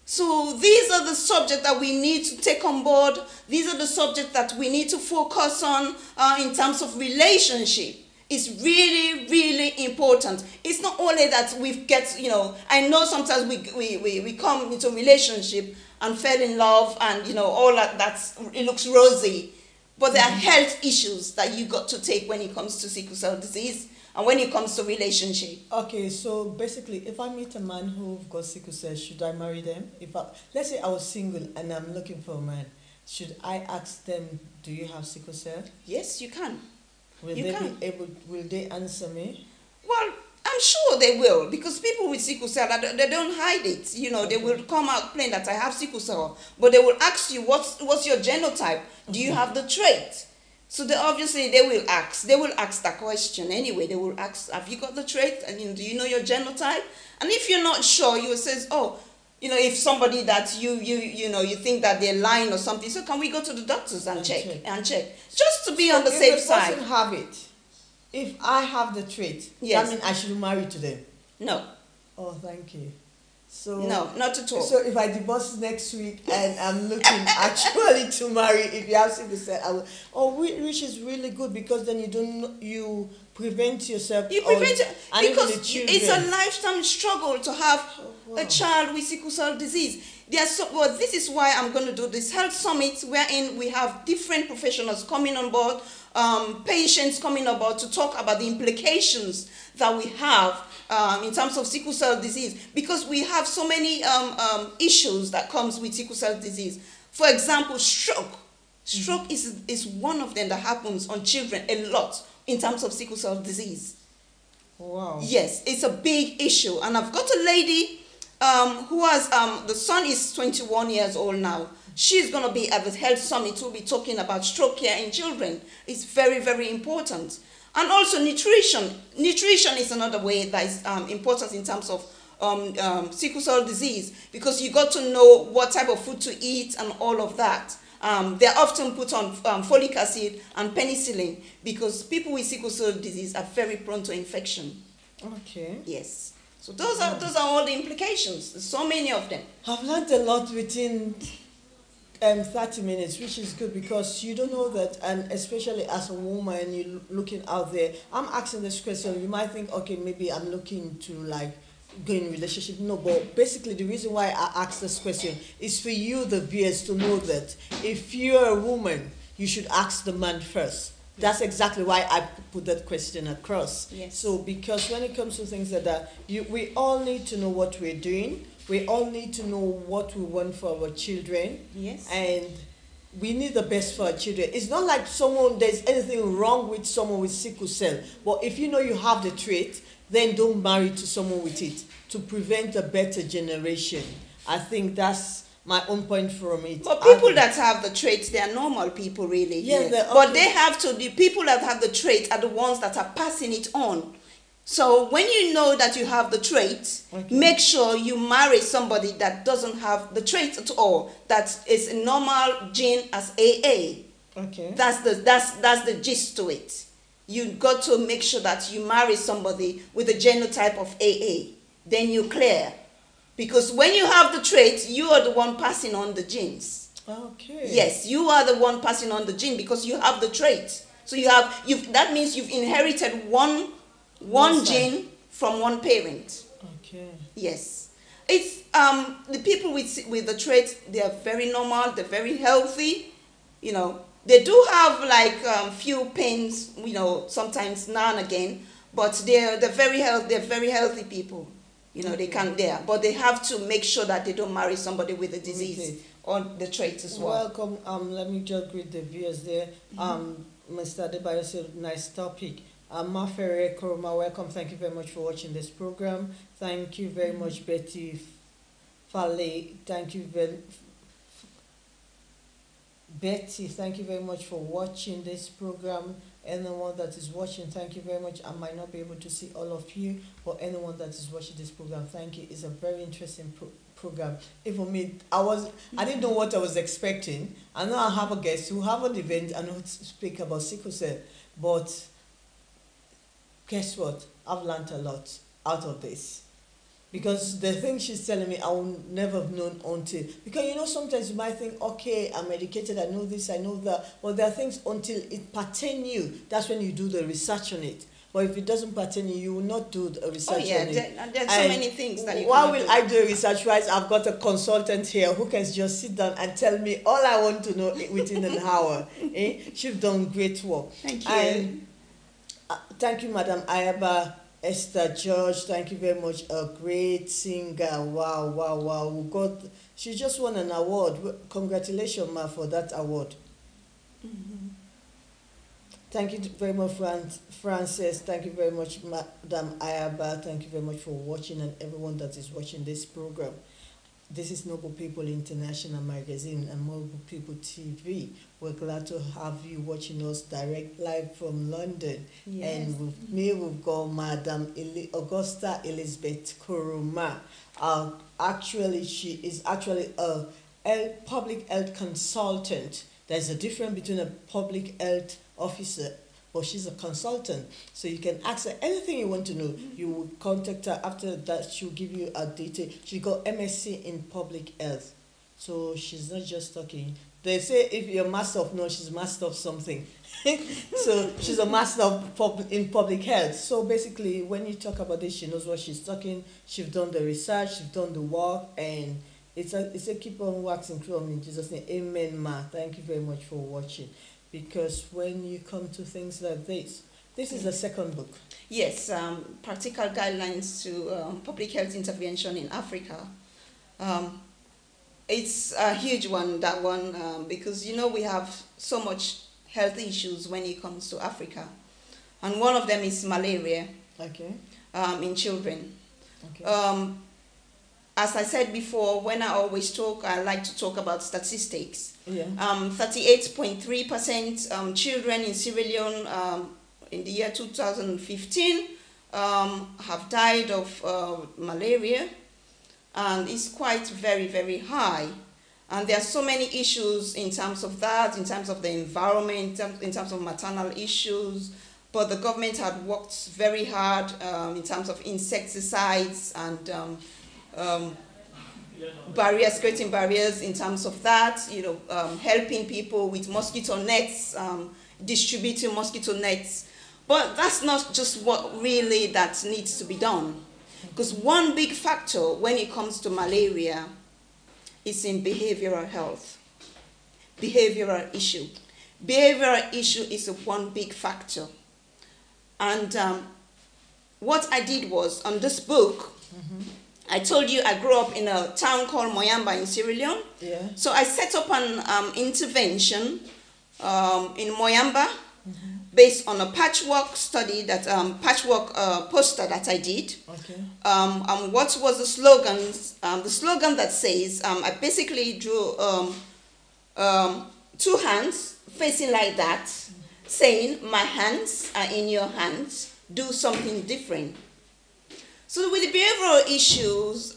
So these are the subjects that we need to take on board. These are the subjects that we need to focus on in terms of relationship. It's really, really important. It's not only that we get, you know, I know sometimes we come into a relationship and fell in love and, you know, all it looks rosy. But there are health issues that you got to take when it comes to sickle cell disease and when it comes to relationship. Okay, so basically, if I meet a man who's got sickle cell, should I marry them? Let's say I was single and I'm looking for a man, should I ask them, do you have sickle cell? Yes, you can. Will they answer me? Well, I'm sure they will, because people with sickle cell, they don't hide it. You know, they will come out plain that I have sickle cell, but they will ask you, what's your genotype? Do you have the trait? So they will ask that question anyway. They will ask, have you got the trait? And do you know your genotype? And if you're not sure, you will say, oh, you know, if somebody that you think that they're lying or something, so can we go to the doctors and check, just to be on the safe side. If the person have it, if I have the trait, yes, that means I should marry to them? No. Oh, thank you. So no, not at all. So if I divorce next week and I'm looking actually to marry, if you have sickle cell, I will. Oh, which is really good, because then you prevent yourself. You prevent because it's a lifetime struggle to have a child with sickle cell disease. This is why I'm going to do this health summit, wherein we have different professionals coming on board, patients coming on board to talk about the implications that we have in terms of sickle cell disease, because we have so many issues that comes with sickle cell disease. For example, stroke. Stroke is one of them that happens on children a lot in terms of sickle cell disease. Wow. Yes, it's a big issue. And I've got a lady who has, the son is 21 years old now. She's going to be at the health summit. We'll be talking about stroke care in children. It's very, very important. And also nutrition. Nutrition is another way that is important in terms of sickle cell disease, because you got to know what type of food to eat and all of that. they're often put on folic acid and penicillin because people with sickle cell disease are very prone to infection. Okay. Yes. So those are all the implications. There's so many of them. I've learned a lot within 30 minutes, which is good because you don't know that, and especially as a woman, you're looking out there. I'm asking this question. You might think, okay, maybe I'm looking to like go in relationship. No, but basically the reason why I ask this question is for you, the viewers, to know that if you're a woman, you should ask the man first. That's exactly why I put that question across. Yes. So because when it comes to things like that, we all need to know what we're doing. We all need to know what we want for our children. Yes. And we need the best for our children. It's not like there's anything wrong with someone with sickle cell. But if you know you have the trait, then don't marry to someone with it to prevent a better generation. I think that's my own point from it. But people that have the traits, they are normal people, really. Yeah. But they have to. The people that have the trait are the ones that are passing it on. So when you know that you have the trait, make sure you marry somebody that doesn't have the trait at all. That is a normal gene as AA. Okay. That's the gist to it. You got to make sure that you marry somebody with a genotype of AA. Then you're clear. Because when you have the trait, you are the one passing on the genes. Okay. Yes, you are the one passing on the gene because you have the trait. So that means you've inherited one gene from one parent. Okay. Yes. It's the people with the trait, they are very normal, they're very healthy. You know, they do have like few pains, you know, sometimes now and again, but they're very healthy people. You know, they can there, but they have to make sure that they don't marry somebody with a disease or the traits as well. Welcome. Let me just greet the viewers there. Mr. Adebayo said, nice topic. Mafere Koroma, welcome. Thank you very much for watching this program. Thank you very much, Betty Fale. Thank you Betty, thank you very much for watching this program. Anyone that is watching, thank you very much. I might not be able to see all of you, but anyone that is watching this program, thank you. It's a very interesting program. Even for me, I didn't know what I was expecting. I know I have a guest who have an event and who speak about sickle cell, but guess what? I've learned a lot out of this. Because the thing she's telling me, I will never have known until. Because, you know, sometimes you might think, okay, I'm educated, I know this, I know that. But there are things until it pertains you. That's when you do the research on it. But if it doesn't pertain you, you will not do the research on it. There's so many things that you Why will I do research-wise? I've got a consultant here who can just sit down and tell me all I want to know within an hour. She's done great work. Thank you. And, thank you, Madam Ayaba. Esther George, thank you very much. A great singer. Wow. She just won an award. Congratulations, Ma, for that award. Thank you very much, Frances. Thank you very much, Madam Ayaba. Thank you very much for watching, and everyone that is watching this program. This is Noble People International Magazine and Noble People TV. We're glad to have you watching us direct live from London. Yes. And with me, we've got Madam Augusta Elizabeth Koroma. She is actually a public health consultant. There's a difference between a public health officer, but she's a consultant. So you can ask her anything you want to know. You will contact her. After that, she'll give you a detail. She got MSc in public health. So she's not just talking. They say if you're master of none, she's master of something. So she's a master in public health. So basically, when you talk about this, she knows what she's talking. She's done the research, she's done the work, and it's a keep on waxing through in Jesus' name. Amen, Ma. Thank you very much for watching. Because when you come to things like this is the second book. Yes, practical guidelines to public health intervention in Africa. It's a huge one, that one, because, you know, we have so much health issues when it comes to Africa. And one of them is malaria. Okay. In children. Okay. As I said before, when I always talk, I like to talk about statistics. Yeah. 38.3% children in Sierra Leone in the year 2015 have died of malaria, and it's quite very, very high. And there are so many issues in terms of that, in terms of the environment, in terms of maternal issues. But the government had worked very hard in terms of insecticides and barriers, creating barriers in terms of that, helping people with mosquito nets, distributing mosquito nets. But that's not just what really that needs to be done. Because one big factor when it comes to malaria is in behavioral health, behavioral issue. Behavioral issue is one big factor. And what I did was, on this book, I told you I grew up in a town called Moyamba in Sierra Leone. Yeah. So I set up an intervention in Moyamba based on a patchwork study, poster that I did. Okay. What was the slogan? The slogan that says, I basically drew two hands facing like that, saying, my hands are in your hands, do something different. So with the behavioral issues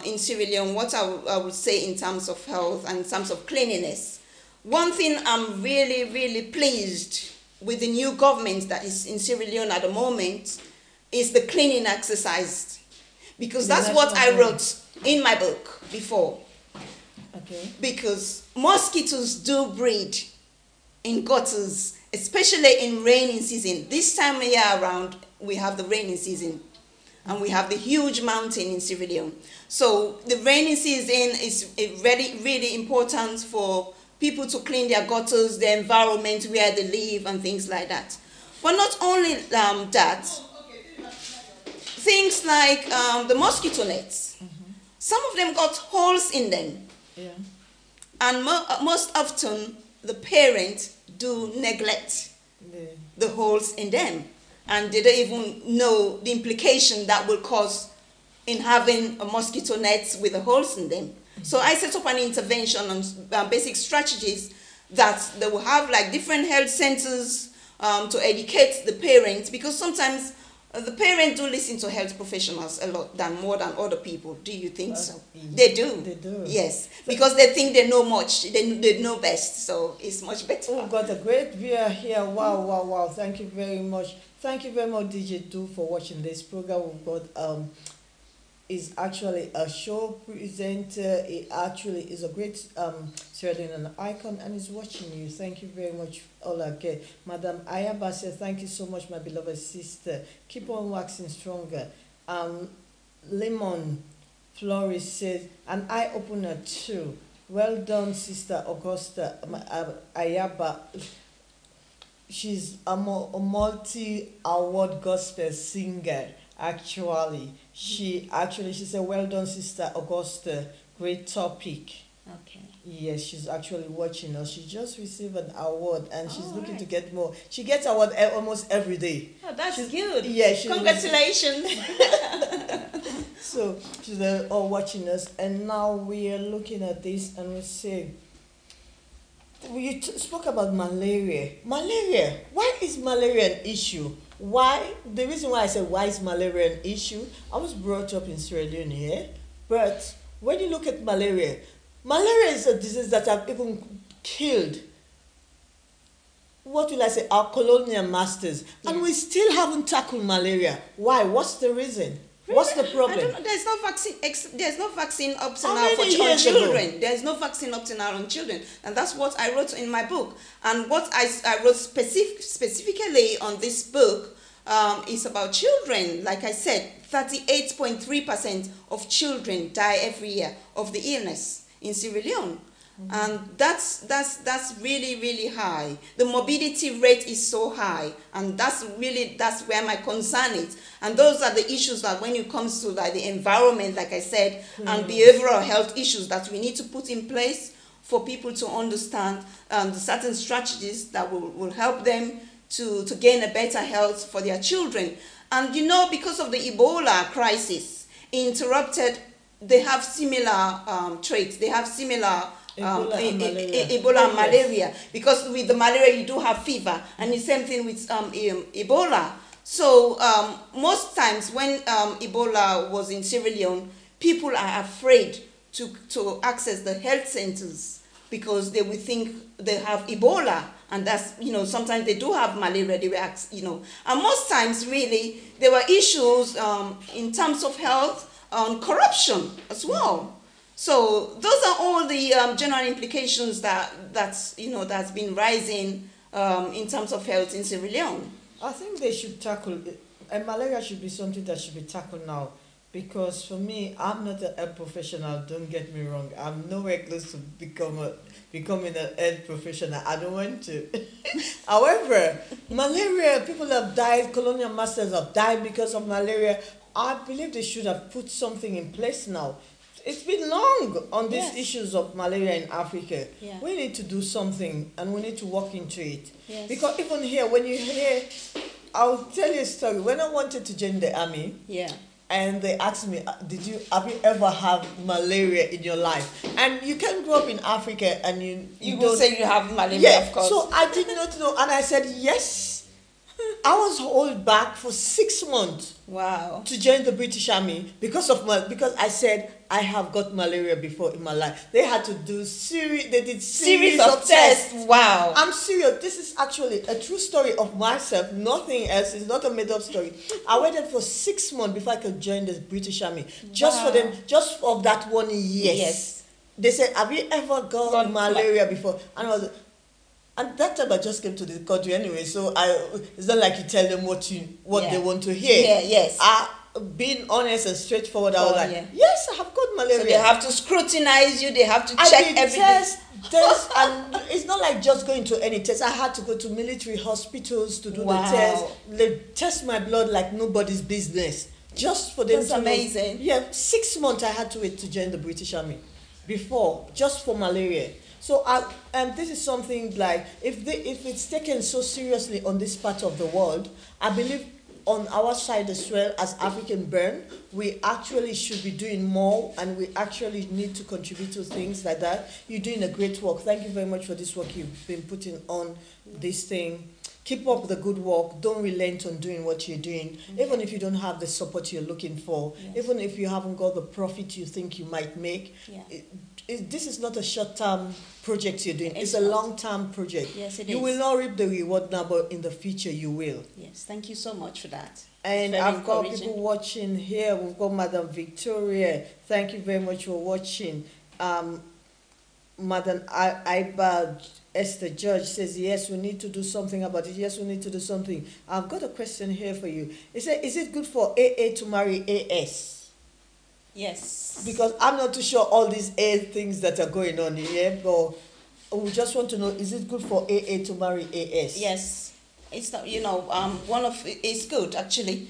in Sierra Leone, what I would say in terms of health and in terms of cleanliness, one thing I'm really, really pleased with the new government that is in Sierra Leone at the moment is the cleaning exercise. Because that's what I wrote in my book before. Okay. Because mosquitoes do breed in gutters, especially in raining season. This time of year around, we have the raining season. And we have the huge mountain in Sierra Leone. So the rainy season is really, really important for people to clean their gutters, the environment where they live, and things like that. But not only that, things like the mosquito nets. Some of them got holes in them. Yeah. And most often, the parents do neglect the holes in them. And they don't even know the implication that will cause in having a mosquito nets with the holes in them. So I set up an intervention on basic strategies that they will have like different health centers to educate the parents, because sometimes the parents do listen to health professionals a lot more than other people. Do you think so? They do. They do. Yes, because they think they know much. They know best, so it's much better. We've got a great viewer here. Wow, wow, wow. Thank you very much. Thank you very much, DJ Do, for watching this program. We've got is actually a show presenter. He actually is a great Sierra Leonean icon and is watching you. Thank you very much, Olake. Madam Ayaba said, thank you so much, my beloved sister. Keep on waxing stronger. Lemon Flores says, an eye-opener too. Well done, Sister Augusta Ayaba. She's a multi-award gospel singer, actually. She said, well done, Sister Augusta. Great topic. Okay. Yes, she's actually watching us. She just received an award and she's looking to get more. She gets award almost every day. Oh, that's good. Yeah, Congratulations. So she's all watching us, and now we are looking at this and we say, you spoke about malaria. Malaria. Why is malaria an issue? Why? The reason why I said why is malaria an issue, I was brought up in Sierra Leone here, but when you look at malaria is a disease that have even killed, what will I say, our colonial masters, and we still haven't tackled malaria. Why? What's the reason? What's the problem? I don't know. There's no vaccine. There's no vaccine up to How now many for years children. ago? There's no vaccine up to now on children, and that's what I wrote in my book. And what I wrote specifically on this book is about children. Like I said, 38.3% of children die every year of the illness in Sierra Leone. And that's really, really high. The morbidity rate is so high, and that's where my concern is. And those are the issues that when it comes to like the environment, like I said, and behavioral health issues that we need to put in place for people to understand the certain strategies that will help them to gain a better health for their children. And because of the Ebola crisis, they have similar traits. They have similar Ebola and malaria, because with the malaria you do have fever, and the same thing with Ebola. So most times when Ebola was in Sierra Leone, people are afraid to access the health centers because they will think they have Ebola, and that's, sometimes they do have malaria. They were, and most times really there were issues in terms of health, on corruption as well. So those are all the general implications that's been rising in terms of health in Sierra Leone. I think they should tackle it, and malaria should be something that should be tackled now. Because for me, I'm not a health professional. Don't get me wrong. I'm nowhere close to becoming a health professional. I don't want to. However, malaria, people have died. Colonial masters have died because of malaria. I believe they should have put something in place now. It's been long on these issues of malaria in Africa. Yeah. We need to do something, and we need to walk into it. Yes. Because even here, when you hear, I'll tell you a story. When I wanted to join the army, and they asked me, have you ever had malaria in your life? And you can grow up in Africa and you will say you have malaria, of course. So I did not know, and I said yes. I was held back for 6 months. Wow. To join the British Army because I said I have got malaria before in my life. They had to do series of tests. Wow. I'm serious. This is actually a true story of myself. Nothing else. It's not a made up story. I waited for 6 months before I could join the British Army. Just for them, just for that 1 year. Yes. They said, have you ever got malaria before? And that time I just came to the country anyway, so it's not like you tell them what they want to hear. Yeah, yes. Being honest and straightforward, I was like, yes, I have got malaria. So they have to scrutinize you, they have to check everything. Test, and it's not like just going to any test. I had to go to military hospitals to do the test. They test my blood like nobody's business. Just for them That's amazing. Yeah, 6 months I had to wait to join the British Army before, just for malaria. So this is something like, if it's taken so seriously on this part of the world, I believe on our side as well as African Burn, we actually should be doing more, and we actually need to contribute to things like that. You're doing a great work. Thank you very much for this work you've been putting on this thing. Keep up the good work. Don't relent on doing what you're doing, even if you don't have the support you're looking for, even if you haven't got the profit you think you might make. This is not a short-term project you're doing. It's a long-term project. Yes, it is. You will not reap the reward now, but in the future you will. Yes, thank you so much for that. And I've got people watching here. We've got Madam Victoria. Thank you very much for watching. Madam Iba Esther Judge says, yes, we need to do something about it. Yes, we need to do something. I've got a question here for you. It says, is it good for AA to marry AS? Yes. Because I'm not too sure all these A things that are going on here, but we just want to know, is it good for AA to marry AS? Yes. It's not, it's good actually.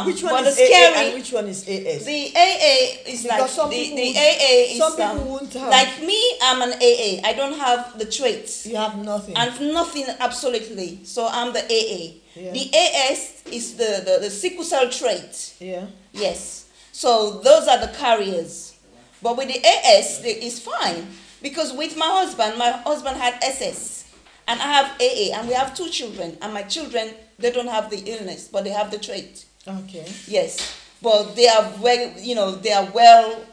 Which one is AA and which one is AS? The AA is because like, the AA is, some people won't have. like me, I'm an AA. I don't have the traits. You have nothing. I have nothing, absolutely. So I'm the AA. Yeah. The AS is the sickle cell trait. Yeah. Yes. So those are the carriers. But with the AS, it's fine. Because with my husband had SS. And I have AA. And we have 2 children. And my children, they don't have the illness, but they have the trait. Okay. Yes. But they are well,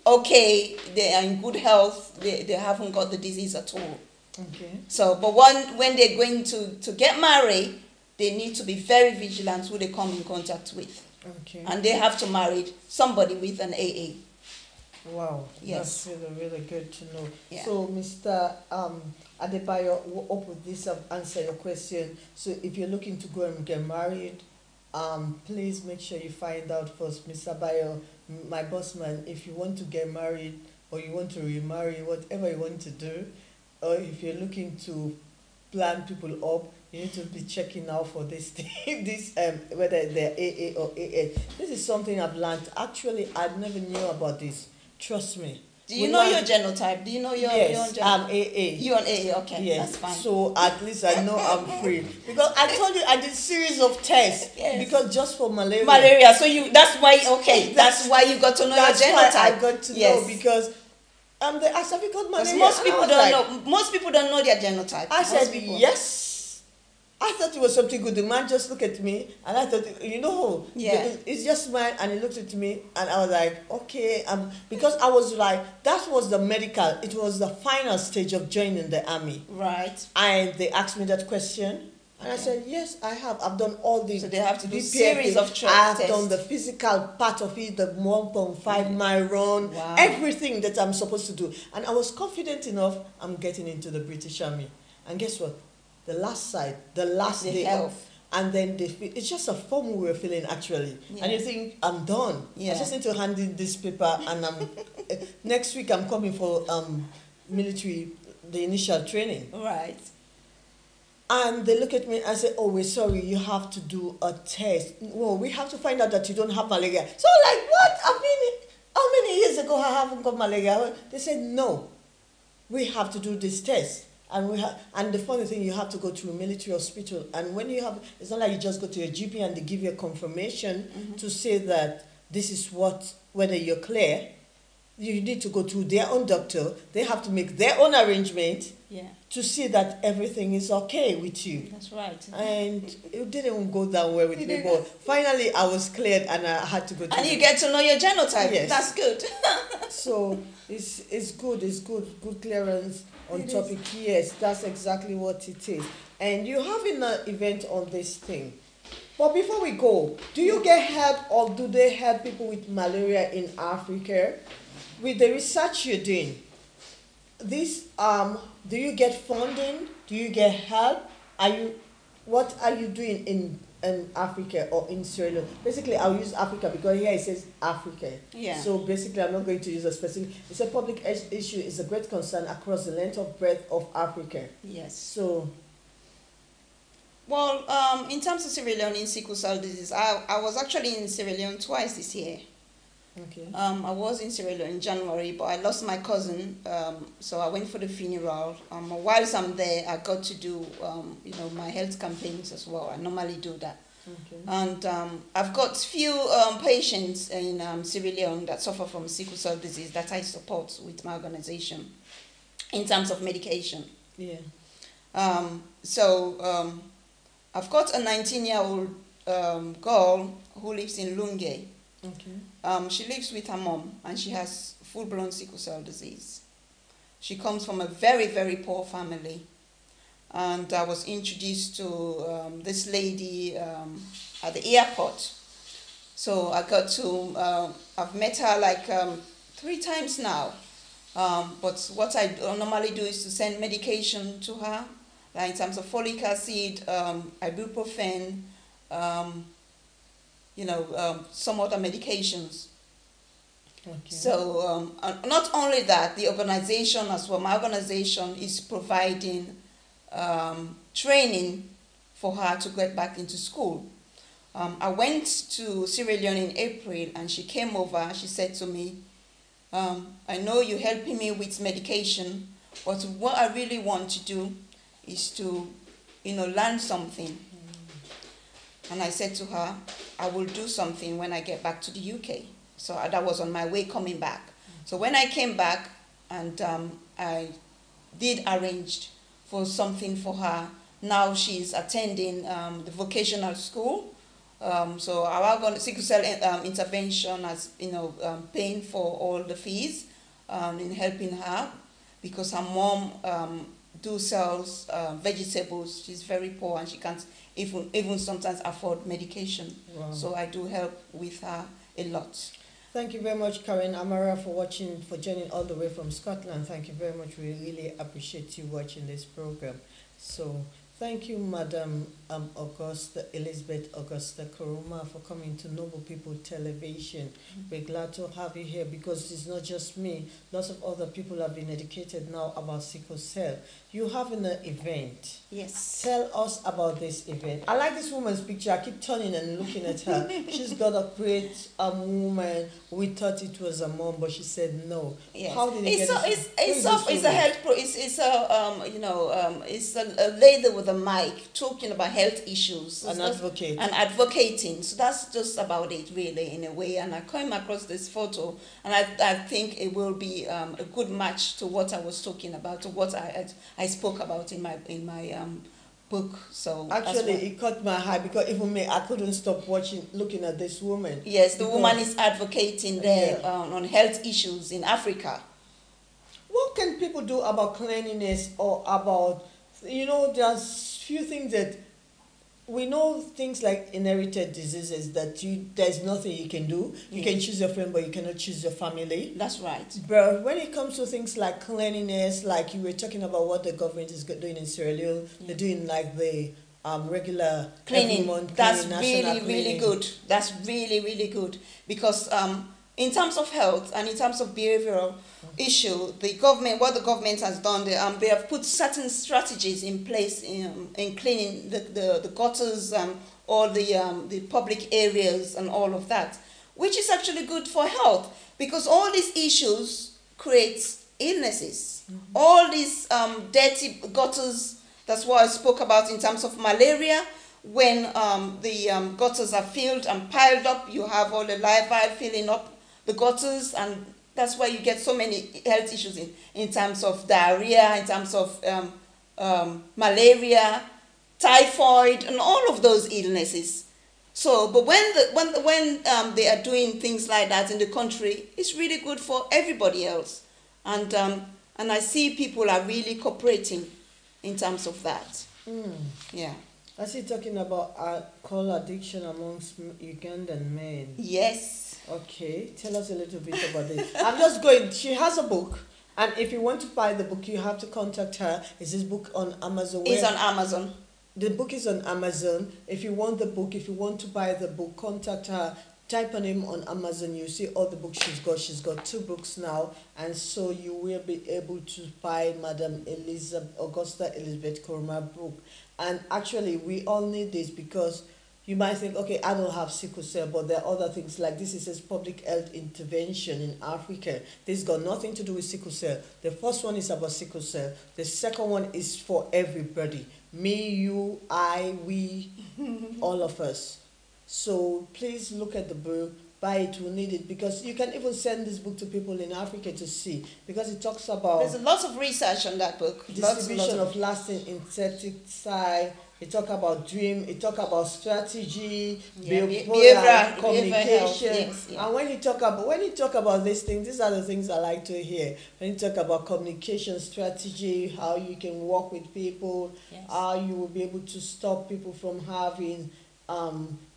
okay. They are in good health. They haven't got the disease at all. Okay. So, but when they're going to get married, they need to be very vigilant who they come in contact with. Okay. And they have to marry somebody with an AA. Wow. Yes. That's really, really good to know. Yeah. So, Mr. Adebayo, hope with this I've answered your question. So, if you're looking to go and get married, please make sure you find out first, Mr. Adebayo, my boss man, if you want to get married or you want to remarry, whatever you want to do, or if you're looking to plan people up, you need to be checking out for this thing, whether they're AA or AA. This is something I've learned. Actually, I never knew about this. Trust me. Do you know your genotype? Do you know your yes, your I'm AA. You're an AA, okay, yes, that's fine. So at least I know I'm free. Because I told you I did series of tests. Yes. Because just for malaria. Malaria, so that's why that's why you got to know your genotype. That's why I got to know, because they asked, have you got malaria? Most people don't know. Most people don't know their genotype. I said yes. I thought it was something good. The man just looked at me, and I thought, you know, it's just mine. And he looked at me, and I was like, okay, because I was like, that was the medical. It was the final stage of joining the army. Right. And they asked me that question, and I said, yes, I have. I've done all these. So they have to do BPFA. series of I've tests. done the physical part of it, the 1.5 mile run, everything that I'm supposed to do, and I was confident enough. I'm getting into the British Army, and guess what? The last side, the last day off, and then it's just a form we were filling actually, and you think I'm done. I just need to hand in this paper, and I'm next week I'm coming for military, the initial training. Right. And they look at me and say, "Oh, we're sorry, you have to do a test. Well, we have to find out that you don't have malaria." So like, what? I mean, how many years ago I haven't got malaria? They said, "No, we have to do this test." And the funny thing, you have to go to a military hospital, and when you have, it's not like you just go to your GP and they give you a confirmation to say that this is whether you're clear. You need to go to their own doctor. They have to make their own arrangement to see that everything is okay with you. That's right. And it didn't go that way with me, but finally I was cleared and I had to go to. And you get to know your genotype. Yes. That's good. So it's good clearance on topic. Yes, that's exactly what it is. And you're having an event on this thing. But before we go, do you get help, or do they help people with malaria in Africa? With the research you're doing, do you get funding? Do you get help? What are you doing in Africa or in Sierra Leone? Basically, I'll use Africa because here it says Africa. Yeah. So basically, I'm not going to use a specific. It's a public issue. It's a great concern across the length of breadth of Africa. Yes. So. Well, in terms of Sierra Leone in sickle cell disease, I was actually in Sierra Leone twice this year. Okay. I was in Sierra Leone in January, but I lost my cousin, so I went for the funeral. Whilst I'm there, I got to do, my health campaigns as well. I normally do that. Okay. And I've got few patients in Sierra Leone that suffer from sickle cell disease that I support with my organization in terms of medication. Yeah. I've got a 19-year-old girl who lives in Lunge. Okay. She lives with her mom, and she has full-blown sickle cell disease. She comes from a very, very poor family. And I was introduced to this lady at the airport. So I got to, I've met her like 3 times now. But what I normally do is to send medication to her, like in terms of folic acid, ibuprofen, some other medications. Okay. So not only that, the organization as well, my organization is providing training for her to get back into school. I went to Sierra Leone in April, and she came over. She said to me, I know you're helping me with medication, but what I really want to do is to, learn something. And I said to her, I will do something when I get back to the UK. So that was on my way coming back. So when I came back, and I did arrange for something for her. Now she's attending the vocational school. So our sickle cell intervention has, paying for all the fees in helping her, because her mom sells vegetables. She's very poor, and she can't even sometimes afford medication. Wow. So I do help with her a lot. Thank you very much, Karen Amara, for joining all the way from Scotland. Thank you very much. We really appreciate you watching this program. So thank you, Madam Elizabeth Augusta Koroma, for coming to Noble People Television. We're glad to have you here, because it's not just me. Lots of other people have been educated now about sickle cell. You have an event. Yes. Tell us about this event. I like this woman's picture. I keep turning and looking at her. She's got a great woman. We thought it was a mom, but she said no. Yes. How did it get this? It's a health pro. It's a lady with a mic talking about health issues and advocating. So that's just about it, really, in a way. And I came across this photo, and I think it will be a good match to what I was talking about, to what I spoke about in my book. So Actually, it caught my eye because even me, I couldn't stop looking at this woman. yes, the woman is advocating there on health issues in Africa. What can people do about cleanliness or about, there's few things that we know, things like inherited diseases that there's nothing you can do. You can choose your friend, but you cannot choose your family. That's right. But when it comes to things like cleanliness, like you were talking about what the government is doing in Sierra Leone, they're doing like the regular cleaning. That's really, really cleaning. good. That's really, really good because in terms of health and in terms of behavioral issue, what the government has done, they have put certain strategies in place in cleaning the gutters and all the public areas and all of that, which is actually good for health because all these issues create illnesses. All these dirty gutters, that's what I spoke about in terms of malaria. When the gutters are filled and piled up, you have all the larvae filling up the gutters, and that's why you get so many health issues in terms of diarrhea, in terms of malaria, typhoid, and all of those illnesses. So, but when they are doing things like that in the country, it's really good for everybody else, and I see people are really cooperating in terms of that. Yeah. I see talking about alcohol addiction amongst Ugandan men. Yes. Okay, tell us a little bit about this. I'm just going, she has a book, and if you want to buy the book, you have to contact her. Is this book on Amazon? It's on Amazon. The book is on Amazon. If you want the book, if you want to buy the book, contact her. Type her name on Amazon. You see all the books she's got. She's got 2 books now, and so you will be able to buy Madam Augusta Elizabeth Koroma book. And actually, we all need this because you might think, okay, I don't have sickle cell, but there are other things like this. It says public health intervention in Africa. This got nothing to do with sickle cell. The first one is about sickle cell. The second one is for everybody. Me, you, I, we, all of us. So please look at the book, buy it, we need it, because you can even send this book to people in Africa to see, because it talks about... There's a lot of research on that book. Distribution of lasting insecticide. It talk about dream, it talk about strategy, behavioral communication. Yes, yeah. And when you talk about these things, these are the things I like to hear. When you talk about communication strategy, how you can work with people, how you will be able to stop people from having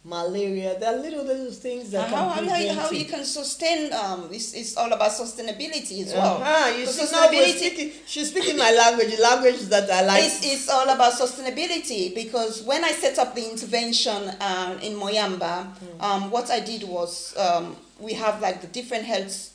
malaria. There are little things that how you can sustain. It's all about sustainability as well. You see, now she's speaking my language, the language that I like. It's all about sustainability, because when I set up the intervention in Moyamba, what I did was we have like the different health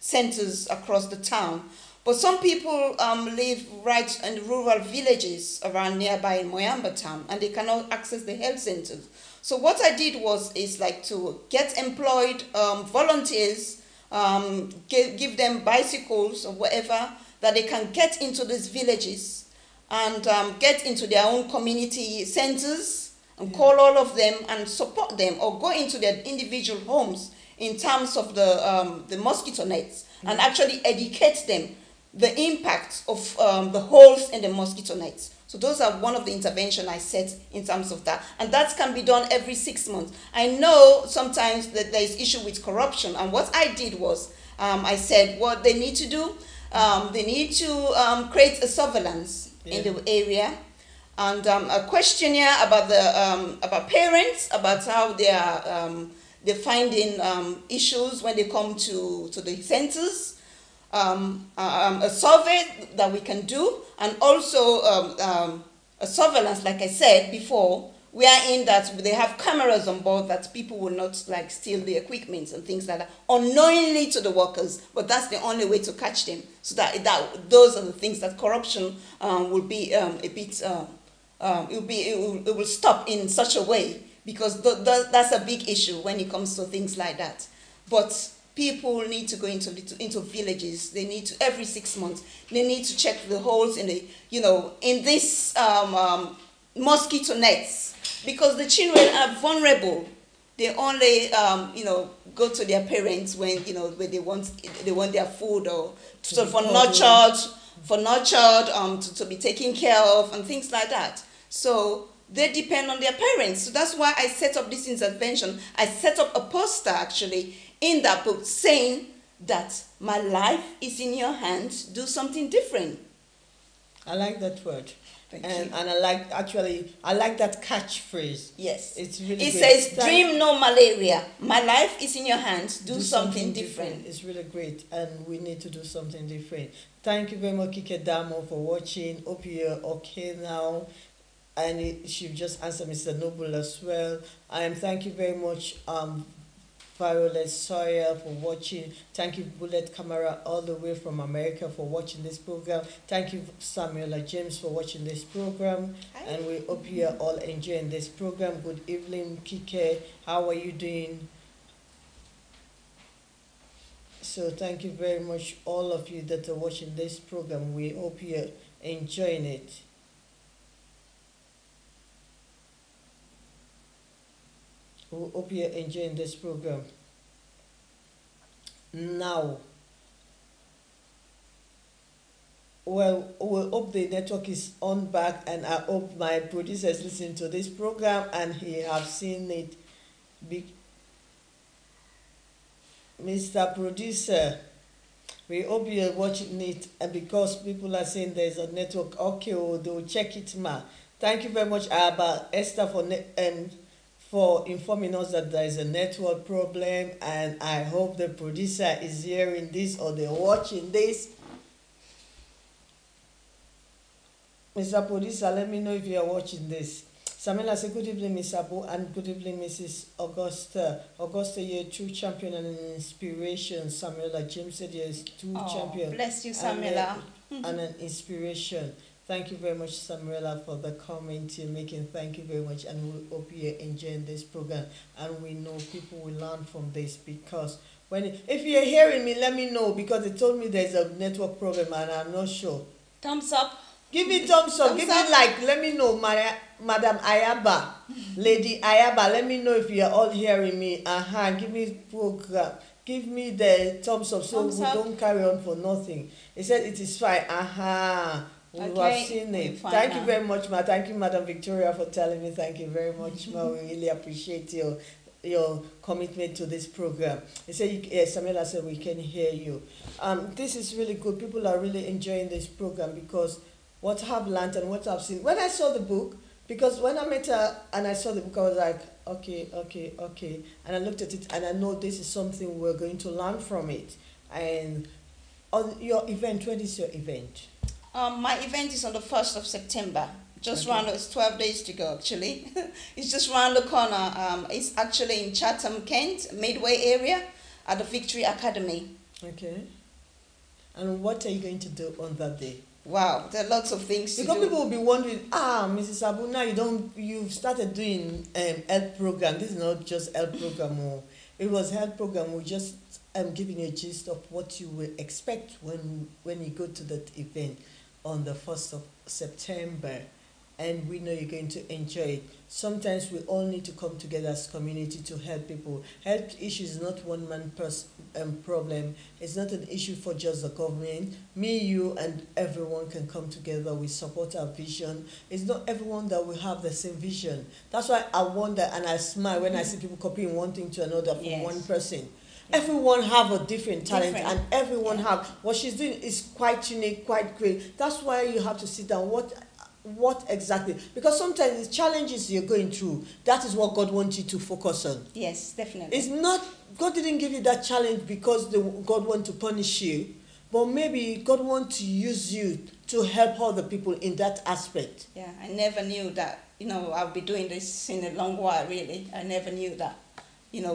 centers across the town. But some people live right in rural villages around nearby in Moyamba town, and they cannot access the health centers. So what I did is like to get employed volunteers, give them bicycles or whatever, that they can get into these villages and get into their own community centers and call all of them and support them, or go into their individual homes in terms of the mosquito nets and actually educate them the impact of the holes in the mosquito nets. So those are one of the interventions I set in terms of that. And that can be done every 6 months. I know sometimes that there is issue with corruption. And what I did was, I said what they need to do, they need to create a surveillance in the area, and a questionnaire about parents, about how they are they're finding issues when they come to the centers. A survey that we can do, and also a surveillance, like I said before, wherein that they have cameras on board that people will not like steal the equipment and things like that unknowingly to the workers. But that's the only way to catch them. So that those are the things that corruption will be a bit. It will stop in such a way, because that's a big issue when it comes to things like that. But people need to go into villages. They need to, every 6 months, they need to check the holes in the, in this mosquito nets, because the children are vulnerable. They only, go to their parents when, when they want their food, or for nurtured, to be taken care of and things like that. So they depend on their parents. So that's why I set up this intervention. I set up a poster actually in that book saying that my life is in your hands. Do something different. I like that word. Thank you. And I like that catchphrase. Yes. It's really It great. says, dream no malaria. My life is in your hands. Do something different. It's really great, and we need to do something different. Thank you very much, Kike Damo, for watching. Hope you're okay now. And she just answered Mr. Noble as well. And thank you very much, Violet Sawyer, for watching. Thank you, Bullet Camera, all the way from America, for watching this program. Thank you, Samuela James, for watching this program. Hi. And we hope you are all enjoying this program. Good evening, Kike. How are you doing? So thank you very much, all of you that are watching this program. We hope you're enjoying it. We hope you're enjoying this program. Now, well, we hope the network is on back, and I hope my producer is listening to this program and he have seen it. Mr. Producer, we hope you're watching it, and because people are saying there's a network, okay, they'll check it, ma. Thank you very much, Abba Esther, for informing us that there is a network problem, and I hope the producer is hearing this or they're watching this. Mr. Producer, let me know if you are watching this. Samela say good evening, Miss Abu, and good evening, Mrs. Augusta. Augusta, you're a true champion and an inspiration. Samuela James said you're a true champion. Bless you, Samuela. And an inspiration. Thank you very much, Samuela, for the comment you're making. Thank you very much, and we hope you're enjoying this program. And we know people will learn from this, because if you're hearing me, let me know, because they told me there's a network problem and I'm not sure. Thumbs up. Give me thumbs up. Give me like. Let me know, Madam Ayaba, Lady Ayaba. Let me know if you're all hearing me. Give me program. Give me we don't carry on for nothing. He said it is fine. We have seen it. Thank you very much, ma. Thank you, Madam Victoria, for telling me. Thank you very much, ma. We really appreciate your commitment to this program. He said, Samuela said, we can hear you. This is really good. People are really enjoying this program, because what I've learned and what I've seen. When I saw the book, because when I met her and I saw the book, I was like, okay. And I looked at it and I know this is something we're going to learn from it. And on your event, when is your event? My event is on the 1st of September. Just around, it's 12 days to go actually. It's just around the corner. It's actually in Chatham, Kent, Midway area at the Victory Academy. Okay. And what are you going to do on that day? Wow, there are lots of things to do. Because people will be wondering, Mrs. Abu, now you've started doing health program. This is not just health program. It was health program. We just giving you a gist of what you will expect when you go to that event on the 1st of September. And we know you're going to enjoy it. Sometimes we all need to come together as community to help people. Health issues is not one man problem. It's not an issue for just the government. Me, you, and everyone can come together. We support our vision. It's not everyone that will have the same vision. That's why I wonder and I smile when I see people copying one thing to another from one person. Everyone have a different talent, and everyone have what she's doing is quite unique, quite great. That's why you have to sit down. What exactly? Because sometimes the challenges you're going through, that is what God wants you to focus on. Yes, definitely. It's not, God didn't give you that challenge because God wants to punish you, but maybe God wants to use you to help other people in that aspect. Yeah, I never knew that, I'll be doing this in a long while, really. I never knew that.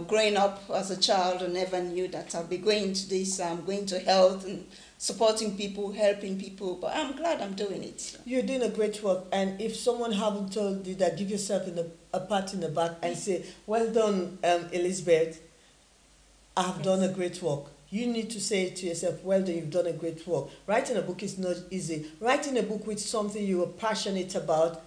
Growing up as a child, I never knew that I'll be going to this, going to health and supporting people, helping people, but I'm glad I'm doing it. You're doing a great work, and if someone haven't told you that, give yourself a pat in the back and say, well done, Elizabeth, I've done a great work. You need to say to yourself, well done, you've done a great work. Writing a book is not easy. Writing a book with something you are passionate about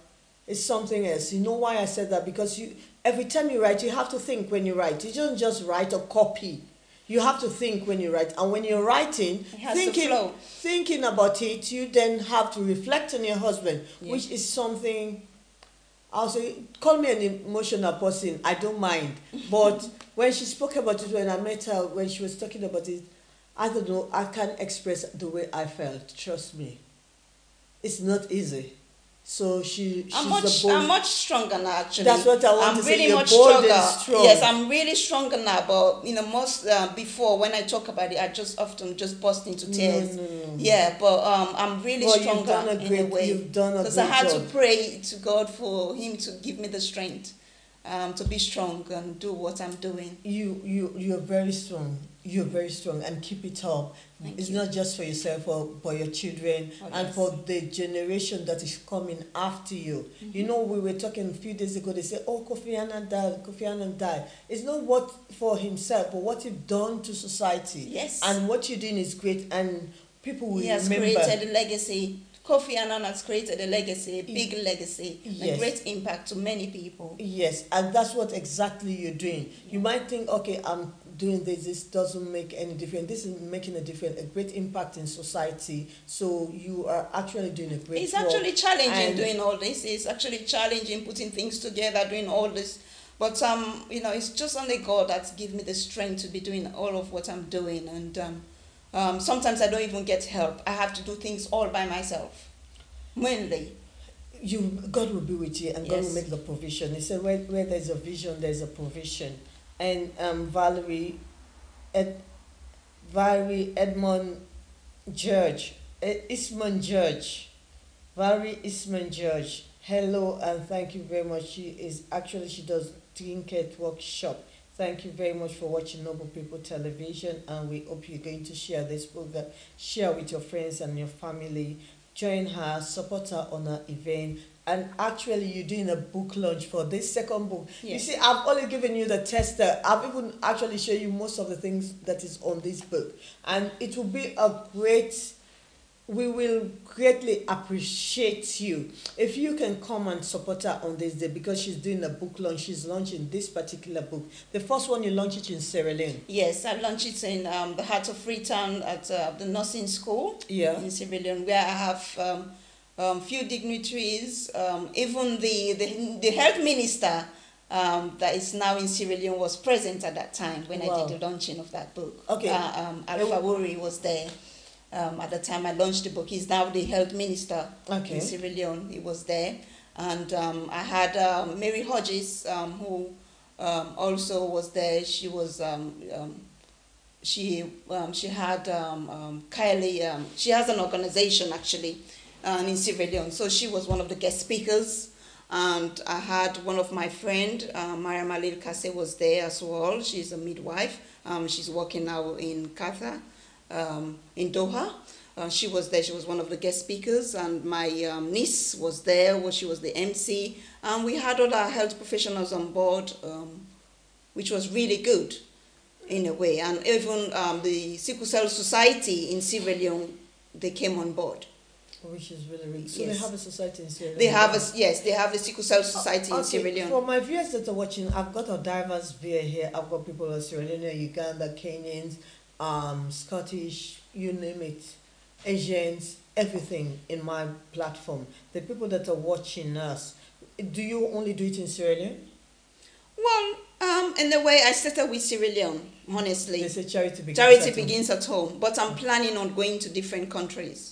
is something else. You know why I said that? Because every time you write, you have to think when you write. You don't just write or copy. You have to think when you write. And when you're writing, thinking about it, you then have to reflect on your husband, which is something I'll say, call me an emotional person, I don't mind. But when she spoke about it, when I met her, when she was talking about it, I don't know, I can't express the way I felt. Trust me. It's not easy. So I'm much stronger now, actually. That's what I want to say. Really You're much bold stronger. and strong. Yes, I'm really stronger now. But most before, when I talk about it, I just often just burst into tears. No. Yeah, but I'm really stronger in a way. You've done a great because I had job. to pray to God for Him to give me the strength to be strong and do what I'm doing. You're very strong. You're very strong, and keep it up. It's not just for yourself, but your children, and for the generation that is coming after you. You know, we were talking a few days ago. They said, "Oh, Kofi Annan died. Kofi Annan died." It's not what for himself, but what you've done to society. Yes. And what you're doing is great, and people will remember. He has created a legacy. Kofi Annan has created a legacy, a big legacy, a great impact to many people. Yes, and that's what exactly you're doing. You might think, okay, I'm doing this doesn't make any difference. This is making a difference, a great impact in society. So you are actually doing a great It's work. actually challenging doing all this. It's actually challenging putting things together, doing all this. But it's just only God that's given me the strength to be doing all of what I'm doing. And sometimes I don't even get help. I have to do things all by myself, mainly. God will be with you, and God will make the provision. He said, where there's a vision, there's a provision. And Valerie Edmond Judge, Eastman Judge, Valerie Eastman Judge, hello and thank you very much. She does Trinket Workshop. Thank you very much for watching Noble People Television, and we hope you're going to share this program, share with your friends and your family, join her, support her on her event. And actually, you're doing a book launch for this second book. Yes. You see, I've only given you the tester. I've even actually shown you most of the things that is on this book. And it will be we will greatly appreciate you if you can come and support her on this day, because she's doing a book launch. She's launching this particular book. The first one, you launched it in Sierra Leone. Yes, I launched it in the heart of Freetown at the nursing school in Sierra Leone, where I have few dignitaries, even the health minister that is now in Sierra Leone was present at that time when I did the launching of that book. Okay. Alpha Wuri was there at the time I launched the book. He's now the health minister in Sierra Leone. He was there. And I had Mary Hodges, who also was there. She was she had Kylie. She has an organization actually in Sierra Leone. So she was one of the guest speakers. And I had one of my friend, Mariam Alil Kase, was there as well. She's a midwife. She's working now in Qatar, in Doha. She was there. She was one of the guest speakers. And my niece was there. She was the MC. And we had all our health professionals on board, which was really good in a way. And even the Sickle Cell Society in Sierra Leone, they came on board. Which is really, really. So they have a society in Sierra Leone. They have a Sickle Cell Society in Sierra Leone. For my viewers that are watching, I've got a diverse view here. I've got people in Sierra Leone, Uganda, Kenyans, Scottish, you name it, Asians, everything in my platform. The people that are watching us, do you only do it in Sierra Leone? Well, in the way I started with Sierra Leone, honestly. They say charity begins at home. But I'm planning on going to different countries.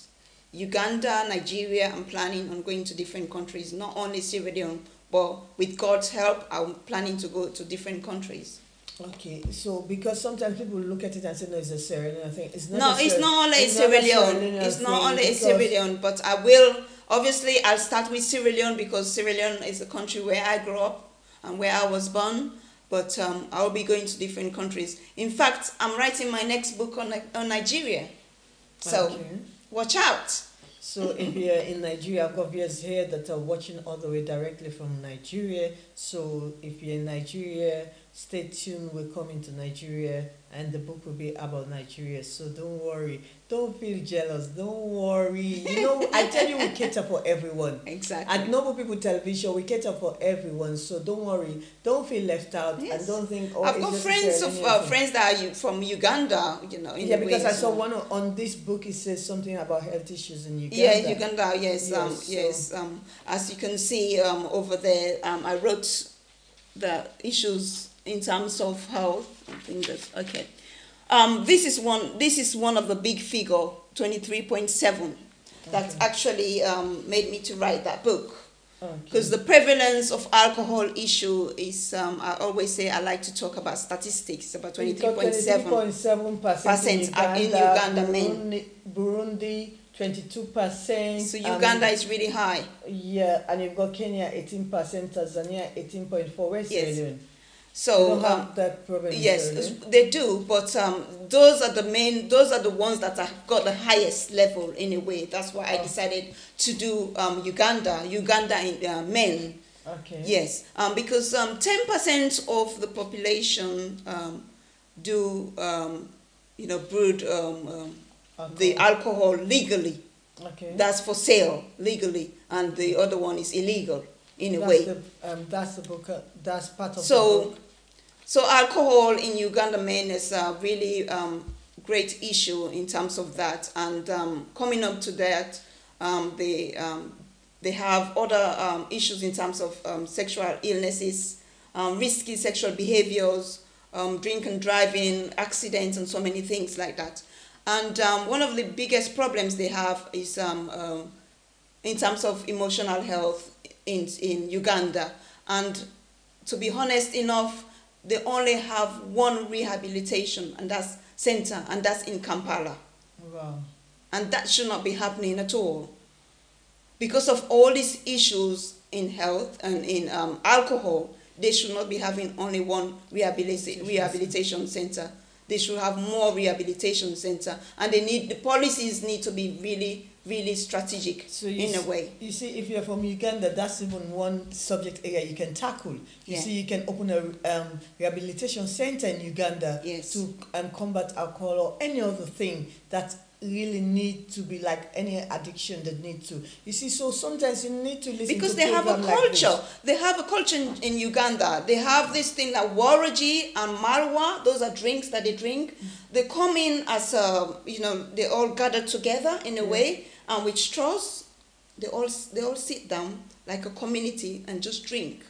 Uganda, Nigeria, I'm planning on going to different countries, not only Sierra Leone, but with God's help, I'm planning to go to different countries. Okay, so because sometimes people look at it and say, no, it's a Sierra Leone thing. It's not only Sierra Leone. It's not only a Sierra Leone, but I will, obviously, I'll start with Sierra Leone because Sierra Leone is a country where I grew up and where I was born. But I'll be going to different countries. In fact, I'm writing my next book on Nigeria. So watch out. So if you're in Nigeria, I've got viewers here that are watching all the way directly from Nigeria. So if you're in Nigeria, Stay tuned. We're coming to Nigeria, and the book will be about Nigeria. So don't worry. Don't feel jealous. Don't worry. You know, I tell you, we cater for everyone. Exactly. At Noble People Television, we cater for everyone. So don't worry. Don't feel left out, and don't think. Oh, I've got friends that are from Uganda. You know. In because I saw one on this book. It says something about health issues in Uganda. Yeah, Uganda. Yes. As you can see over there, I wrote the issues in terms of health. I think that's okay. This is one of the big figure, 23.7, that actually made me to write that book. Because the prevalence of alcohol issue is, I always say, I like to talk about statistics, about 23.7% in Uganda men. Burundi, 22%. So Uganda is really high. Yeah, and you've got Kenya, 18%, Tanzania, 18.4%. Where's Sierra Leone? So they don't have that problem. Yes, they do, but those are the ones that have got the highest level in a way. That's why I decided to do Uganda in men. Okay. Yes, because 10% of the population do brew the alcohol legally. Okay. That's for sale legally, and the other one is illegal in a way. That's the book. That's part of the book. So alcohol in Uganda men is a really great issue in terms of that, and coming up to that, they have other issues in terms of sexual illnesses, risky sexual behaviors, drink and driving, accidents, and so many things like that. And one of the biggest problems they have is in terms of emotional health in Uganda. And to be honest enough, they only have one rehabilitation center, and that's in Kampala. Wow. And that should not be happening at all. Because of all these issues in health and in alcohol, they should not be having only one rehabilitation center. They should have more rehabilitation center, and the policies need to be really, really strategic in a way. You see, if you're from Uganda, that's even one subject area you can tackle. You see, you can open a rehabilitation center in Uganda to combat alcohol or any other thing that really need to be like any addiction that need to. You see, so sometimes you need to listen because to they have a culture. Like they have a culture in Uganda. They have this thing like waraji and marwa. Those are drinks that they drink. They come in as they all gather together in a way, and with straws, they all sit down like a community and just drink.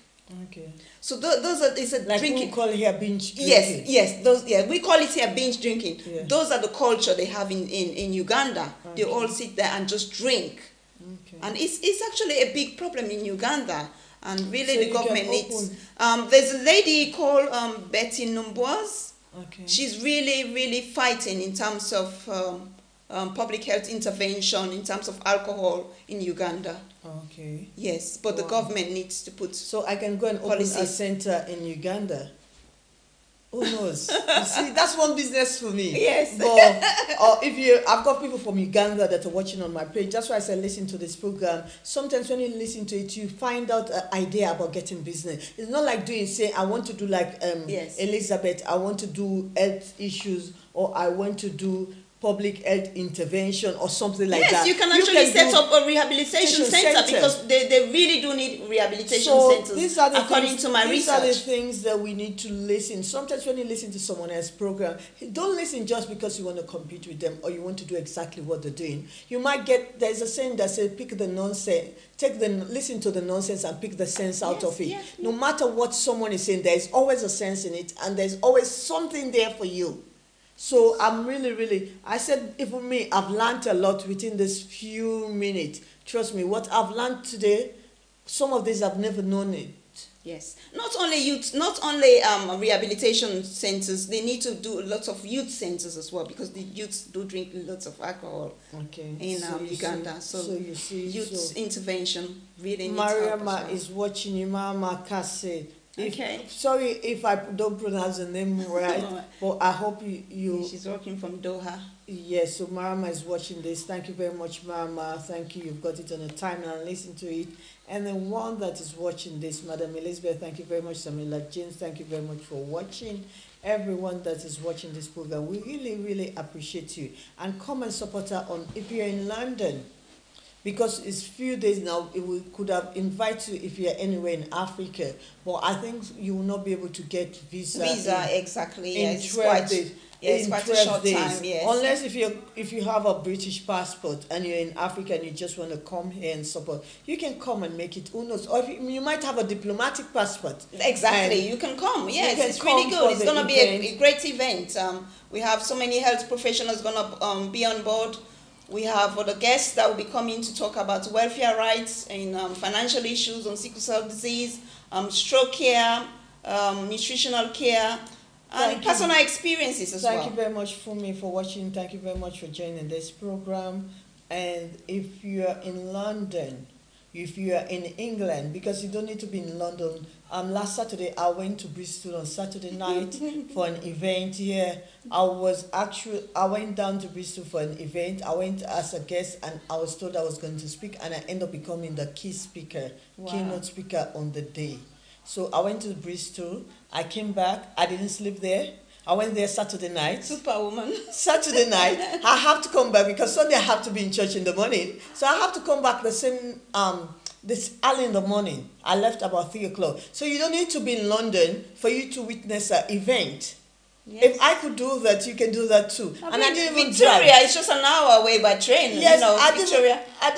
Okay. So it's a like drinking. We call it here binge drinking. Yes. We call it here binge drinking. Yeah. Those are the culture they have in Uganda. Okay. They all sit there and just drink. Okay. And it's actually a big problem in Uganda. And really, the government needs. There's a lady called Betty Numboise. Okay. She's really, really fighting in terms of public health intervention in terms of alcohol in Uganda. Okay. Yes, but the government needs to put. So I can go and open a center in Uganda. Who knows? You see, that's one business for me. Yes. But I've got people from Uganda that are watching on my page. That's why I said listen to this program. Sometimes when you listen to it, you find out an idea about getting business. It's not like say I want to do like Elizabeth. I want to do health issues, or I want to do public health intervention or something like that. Yes, you can actually set up a rehabilitation center because they really do need rehabilitation centers, according to my research. These are the things that we need to listen. Sometimes when you listen to someone else's program, don't listen just because you want to compete with them or you want to do exactly what they're doing. You might there's a saying that says pick the nonsense, listen to the nonsense and pick the sense out of it. Yes. No matter what someone is saying, there's always a sense in it and there's always something there for you. So I'm really, I said, even me, I've learned a lot within this few minutes. Trust me, what I've learned today, some of this I've never known it. Yes. Not only youth, not only rehabilitation centers, they need to do lots of youth centers as well because the youths do drink lots of alcohol in Uganda. So you see, youth intervention really needs help. Mariama is watching Imama Kase. Okay. Sorry if I don't pronounce the name right, but I hope you. She's working from Doha. Yes, so Marama is watching this. Thank you very much, Marama. Thank you. You've got it on a timeline. Listen to it. And the one that is watching this, Madam Elizabeth, thank you very much. Samila James, thank you very much for watching. Everyone that is watching this program, we really, really appreciate you. And come and support her on, if you're in London, because it's few days now, we could have invited you if you're anywhere in Africa, but I think you will not be able to get visa. Exactly. In 12 days. Yeah, it's quite a short time, yes. Unless if you have a British passport and you're in Africa and you just want to come here and support, you can come and make it. Who knows? Or if you might have a diplomatic passport. Exactly, you can come. Yes, it's really good. It's going to be a great event. We have so many health professionals going to be on board. We have other guests that will be coming to talk about welfare rights and financial issues on sickle cell disease, stroke care, nutritional care, and personal experiences as well. Thank you very much, Fumi, for watching. Thank you very much for joining this program. And if you are in London, if you are in England, because you don't need to be in London. Last Saturday, I went to Bristol on Saturday night for an event here. I went down to Bristol for an event. I went as a guest, and I was told I was going to speak, and I ended up becoming the keynote speaker on the day. So I went to Bristol. I came back. I didn't sleep there. I went there Saturday night. Superwoman. Saturday night. I have to come back because Sunday I have to be in church in the morning. So I have to come back the same this early in the morning. I left about 3 o'clock. So you don't need to be in London for you to witness an event. Yes. If I could do that, you can do that too. And I didn't even drive. Victoria is just an hour away by train. Yes, you know,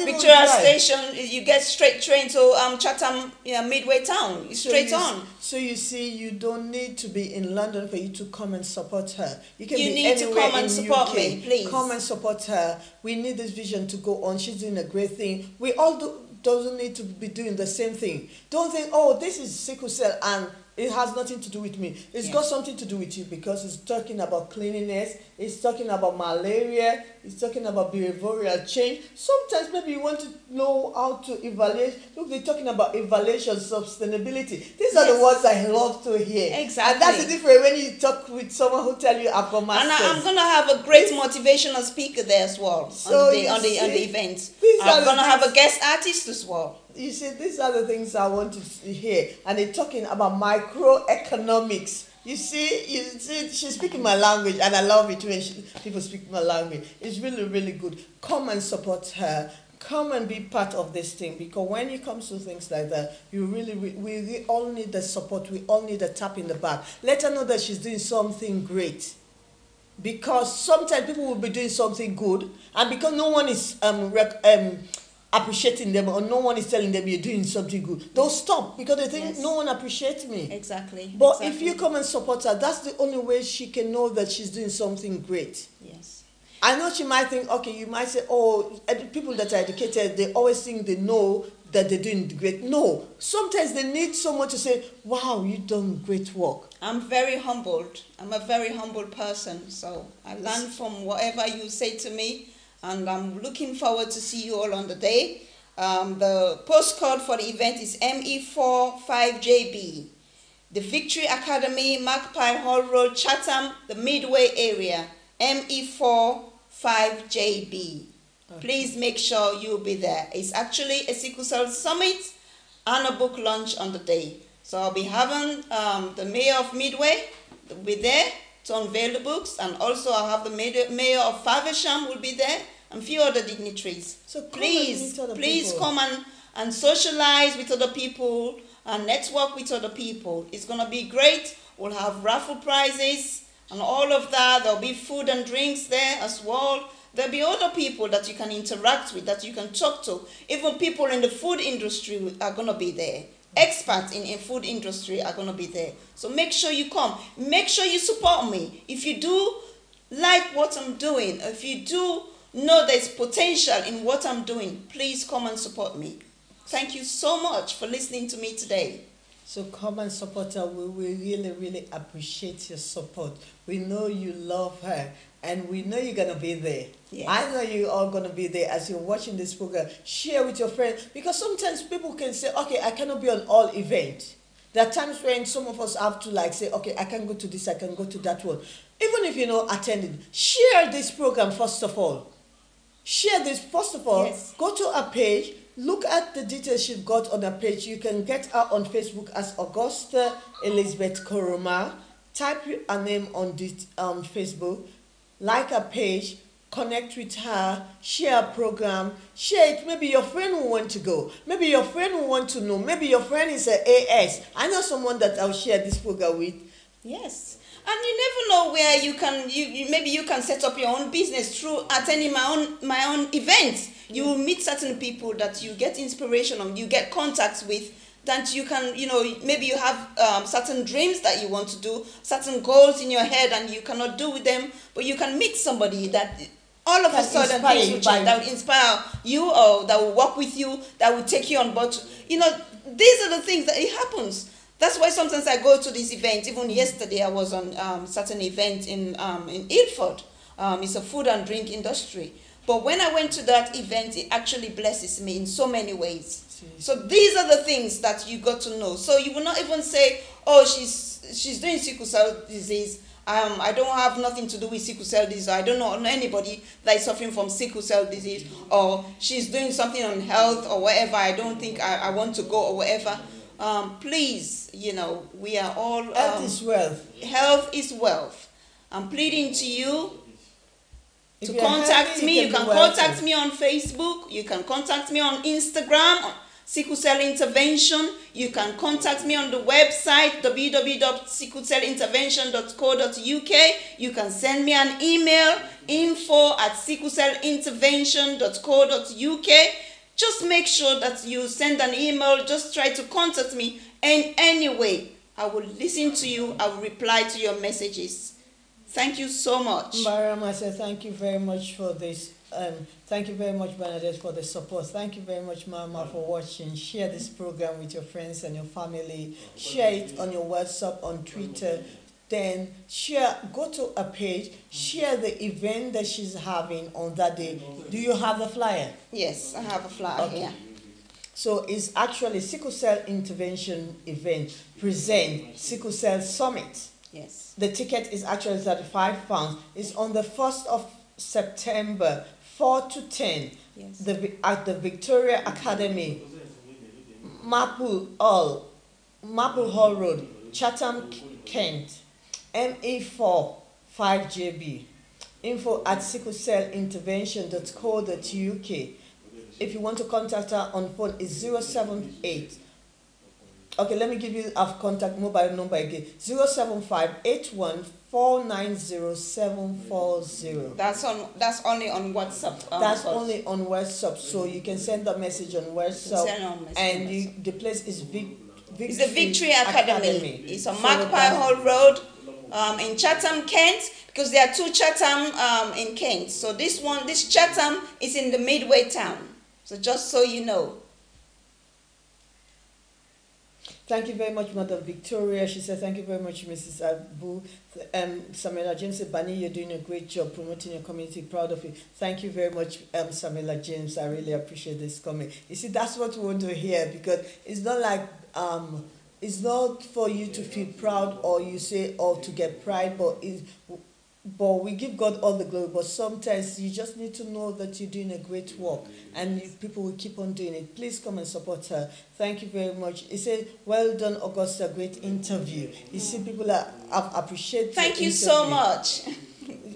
Victoria Station, you get straight train to Chatham, Midway Town. It's straight on. So you see, you don't need to be in London for you to come and support her. You can be need to come and support UK. Me, please. Come and support her. We need this vision to go on. She's doing a great thing. We all doesn't need to be doing the same thing. Don't think, oh, this is sickle cell and it has nothing to do with me. It's got something to do with you because it's talking about cleanliness, it's talking about malaria, it's talking about behavioral change. Sometimes maybe you want to know how to evaluate. Look, they're talking about evaluation, sustainability. These are the words I love to hear. Exactly. And that's the difference when you talk with someone who tell you I've got masters. And I'm going to have a great motivational speaker there as well on the event. I'm going to have a guest artist as well. You see, these are the things I want to hear. And they're talking about microeconomics. You see, she's speaking my language, and I love it when people speak my language. It's really, really good. Come and support her. Come and be part of this thing, because when it comes to things like that, we all need the support. We all need a tap in the back. Let her know that she's doing something great. Because sometimes people will be doing something good, and because no one is appreciating them, or no one is telling them you're doing something good, they'll stop because they think no one appreciates me. Exactly. But if you come and support her, that's the only way she can know that she's doing something great. Yes. I know she might think, okay, you might say, oh, people that are educated, they always think they know that they're doing great. No, sometimes they need someone to say, wow, you've done great work. I'm very humbled. I'm a very humble person, so I learn from whatever you say to me. And I'm looking forward to see you all on the day. The postcode for the event is ME45JB. The Victory Academy, Magpie Hall Road, Chatham, the Midway area. ME45JB. Okay. Please make sure you'll be there. It's actually a sickle cell summit and a book launch on the day. So I'll be having the mayor of Midway will be there to unveil the books, and also I'll have the mayor of Faversham will be there, and a few other dignitaries. So please come and socialize with other people and network with other people. It's going to be great. We'll have raffle prizes and all of that. There'll be food and drinks there as well. There'll be other people that you can interact with, that you can talk to. Even people in the food industry are going to be there. Experts in food industry are going to be there. So make sure you come. Make sure you support me. If you do like what I'm doing, if you do know there's potential in what I'm doing, please come and support me. Thank you so much for listening to me today. So come and support her. We really, really appreciate your support. We know you love her, and we know you're going to be there. Yes. I know you're all going to be there as you're watching this program. Share with your friends, because sometimes people can say, okay, I cannot be on all events. There are times when some of us have to like say, okay, I can go to this, I can go to that one. Even if you're not attending, share this program first of all. Share this first of all. Yes. Go to a page, look at the details you've got on a page. You can get her on Facebook as Augusta Elizabeth Koroma. Type a name on this Facebook, like a page, connect with her, share a program, share it. Maybe your friend will want to go. Maybe your friend will want to know. Maybe your friend is an AS. I know someone that I'll share this program with. Yes. And you never know where you can, maybe you can set up your own business through attending my own events. You will meet certain people that you get inspiration on, you get contacts with, that you can, maybe you have certain dreams that you want to do, certain goals in your head and you cannot do with them, but you can meet somebody that all of a sudden things will change, that will inspire you or that will work with you, that will take you on board. These are the things that it happens. That's why sometimes I go to this event. Even yesterday, I was on certain event in Ilford. It's a food and drink industry. But when I went to that event, it actually blesses me in so many ways. So these are the things that you got to know. So you will not even say, oh, she's doing sickle cell disease. I don't have nothing to do with sickle cell disease. I don't know anybody that is suffering from sickle cell disease. Or she's doing something on health or whatever. I don't think I want to go or whatever. Please, we are all... Health is wealth. Health is wealth. I'm pleading to you to contact me. You can contact me on Facebook. You can contact me on Instagram, on Sickle Cell Intervention. You can contact me on the website, www.sicklecellintervention.co.uk. You can send me an email, info@sicklecellintervention.co.uk. Just make sure that you send an email. Just try to contact me in any way. I will listen to you. I will reply to your messages. Thank you so much. Mariam, I said thank you very much for this. Thank you very much, Bernadette, for the support. Thank you very much, Mama, for watching. Share this program with your friends and your family. Share it on your WhatsApp, on Twitter. Then go to a page, share the event that she's having on that day. Do you have the flyer? Yes, I have a flyer here. So it's actually Sickle Cell Intervention event, present Sickle Cell Summit. Yes. The ticket is actually £35. It's on the 1st of September, 4 to 10, yes. At the Victoria Academy, Maple Hall Road, Chatham, Kent, ME4 5JB. info@sicklecellintervention.co.uk. If you want to contact her on phone, it's 078. Okay, let me give you a contact mobile number again. 075-81-490-740. That's only on WhatsApp. That's only on WhatsApp, so you can send a message on WhatsApp. The place is it's the Victory Academy. It's on Magpie Hall Road in Chatham, Kent, because there are two Chatham in Kent. So this Chatham is in the Midway town. So just so you know. Thank you very much, Madam Victoria. She said, thank you very much, Mrs. Abu. Samela James said, Bani, you're doing a great job promoting your community. Proud of you. Thank you very much, Samela James. I really appreciate this comment. You see, that's what we want to hear, because it's not like, it's not for you to feel proud or you say, or to get pride, but we give God all the glory. But sometimes you just need to know that you're doing a great work, and people will keep on doing it. Please come and support her. Thank you very much. He said, well done, Augusta, great interview. You see, people have appreciated. Thank you so much.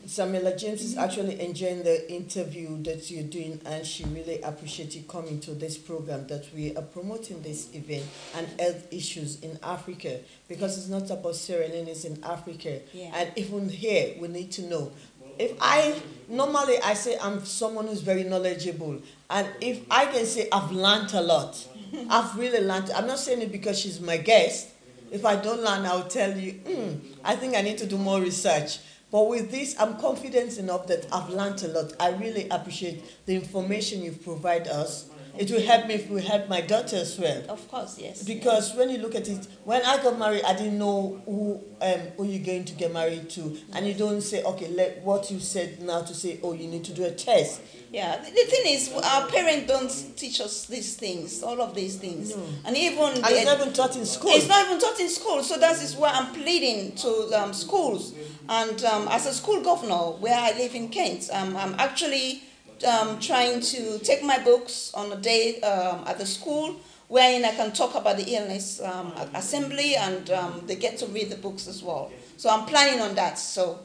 Samela James is actually enjoying the interview that you're doing, and she really appreciates you coming to this program that we are promoting this event and health issues in Africa, because it's not about Sierra Leone, it's in Africa. Yeah. And even here, we need to know. Normally I say I'm someone who's very knowledgeable, and if I can say I've learned a lot, I've really learned. I'm not saying it because she's my guest. If I don't learn, I'll tell you, I think I need to do more research. But with this, I'm confident enough that I've learned a lot. I really appreciate the information you've provided us. It will help me if we help my daughter as well. Of course, yes. Because when you look at it, when I got married, I didn't know who you're going to get married to, and you don't say, okay, let what you said now to say, oh, you need to do a test. Yeah, the thing is, our parents don't teach us these things, all of these things, and And it's not even taught in school. It's not even taught in school, so that is why I'm pleading to schools. And as a school governor, where I live in Kent, I'm actually trying to take my books on a day at the school, wherein I can talk about the illness assembly, and they get to read the books as well. So I'm planning on that. So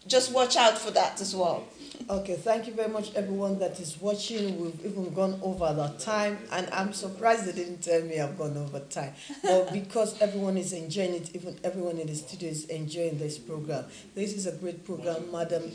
just watch out for that as well. Okay, thank you very much, everyone that is watching. We've even gone over the time, and I'm surprised they didn't tell me I've gone over time. But because everyone is enjoying it, even everyone in the studio is enjoying this program. This is a great program. Madam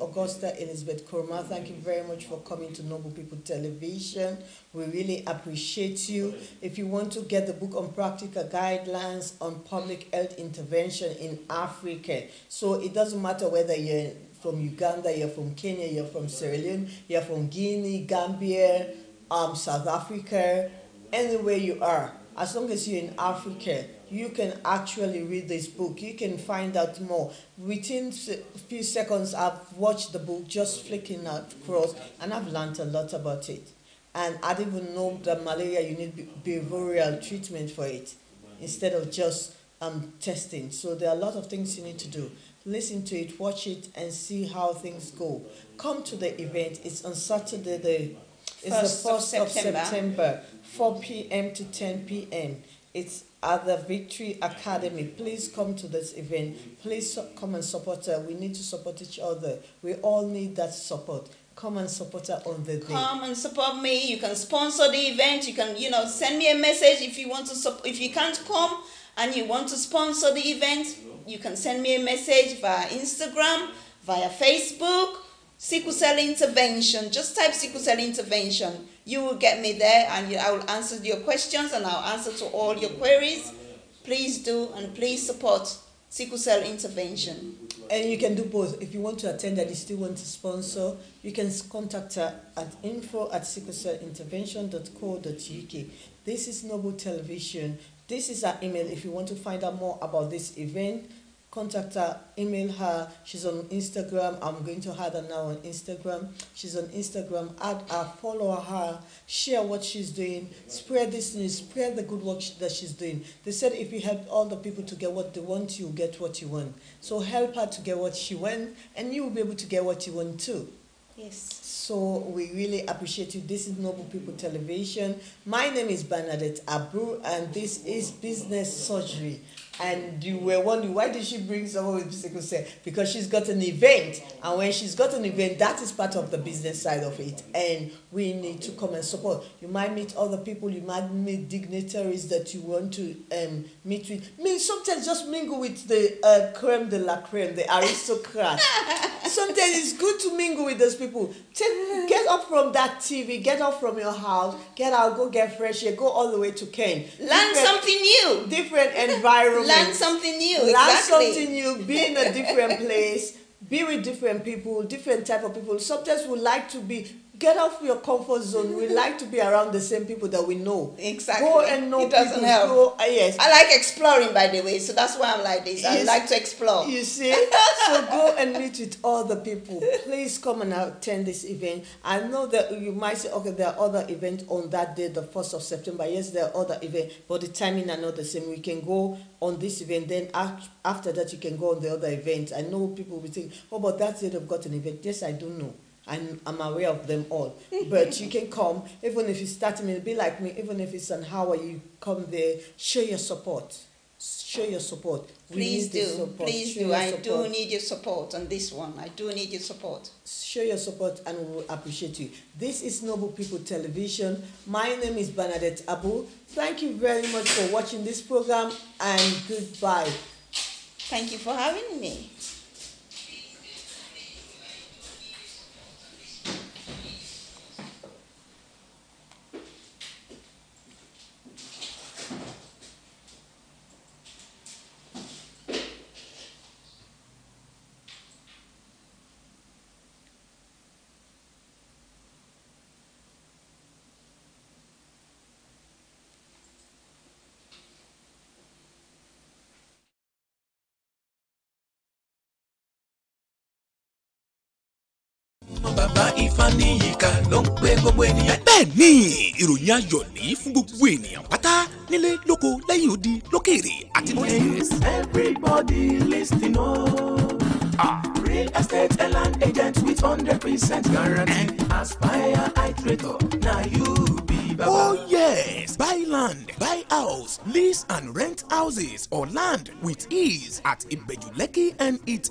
Augusta Elizabeth Koroma, thank you very much for coming to Noble People Television. We really appreciate you. If you want to get the book on practical guidelines on public health intervention in Africa, so it doesn't matter whether you're from Uganda, you're from Kenya, you're from Sierra Leone, you're from Guinea, Gambia, South Africa, anywhere you are, as long as you're in Africa, you can actually read this book. You can find out more. Within a few seconds, I've watched the book, just flicking across, and I've learned a lot about it. And I didn't even know that malaria, you need behavioral treatment for it, instead of just testing. So there are a lot of things you need to do. Listen to it, watch it, and see how things go. Come to the event. It's on Saturday, it's the 1st of September, 4 p.m. to 10 p.m. It's at the Victory Academy. Please come to this event. Please come and support her. We need to support each other. We all need that support. Come and support her on the day. Come and support me. You can sponsor the event. You can, send me a message if you want to. If you can't come and you want to sponsor the event, you can send me a message via Instagram, via Facebook, Sickle Cell Intervention. Just type Sickle Cell Intervention. You will get me there, and I will answer your questions, and I'll answer to all your queries. Please do, and please support Sickle Cell Intervention. And you can do both. If you want to attend and you still want to sponsor, you can contact her at info@sicklecellintervention.co.uk. This is Noble Television. This is our email. If you want to find out more about this event, contact her, email her. She's on Instagram. I'm going to add her now on Instagram. She's on Instagram. Add her, follow her, share what she's doing, spread this news, spread the good work that she's doing. They said if you help all the people to get what they want, you get what you want. So help her to get what she wants, and you will be able to get what you want too. Yes. So we really appreciate you. This is Noble People Television. My name is Bernadette Abu, and this is Business Surgery. And you were wondering, why did she bring someone with sickle cell? Because she's got an event. And when she's got an event, that is part of the business side of it. And we need to come and support. You might meet other people. You might meet dignitaries that you want to meet with. Sometimes just mingle with the creme de la creme, the aristocrats. Sometimes it's good to mingle with those people. Get up from that TV. Get up from your house. Get out. Go get fresh air. Go all the way to Kent. Learn something new. Different environment. Learn something new. Learn Exactly. something new. Be in a different place. Be with different people, different type of people. Sometimes we like to get off your comfort zone. We like to be around the same people that we know. Exactly. Go and know it doesn't people. help. Go, yes. I like exploring, by the way, so that's why I'm like this. I like to explore. You see? So go and meet with other people. Please come and attend this event. I know that you might say, okay, there are other events on that day, the 1st of September. Yes, there are other events, but the timing are not the same. We can go on this event, then after that you can go on the other event. I know people will think, oh, but that's it, they've got an event. Yes, I do know. I'm aware of them all. But you can come, even if you start me, be like me, even if it's an hour, you come there, show your support. Show your support. Please do. Please do. I do need your support on this one. I do need your support. Show your support and we will appreciate you. This is Noble People Television. My name is Bernadette Abu. Thank you very much for watching this program, and goodbye. Thank you for having me. Ọláníyìíká ló ń pè gbogbo ènìyàn. Bẹ́ẹ̀ ni ìròyìn ayọ̀ ní fún gbogbo ènìyàn pátá nílé lóko lẹ́yìn odi lókèèrè àti lórí. Yes, everybody listening real estate and land agent with 100% guarantee. Aspire Iterator, now you be baba. Oh yes, buy land, buy house, lease and rent houses or land with ease at Ibejuleki and its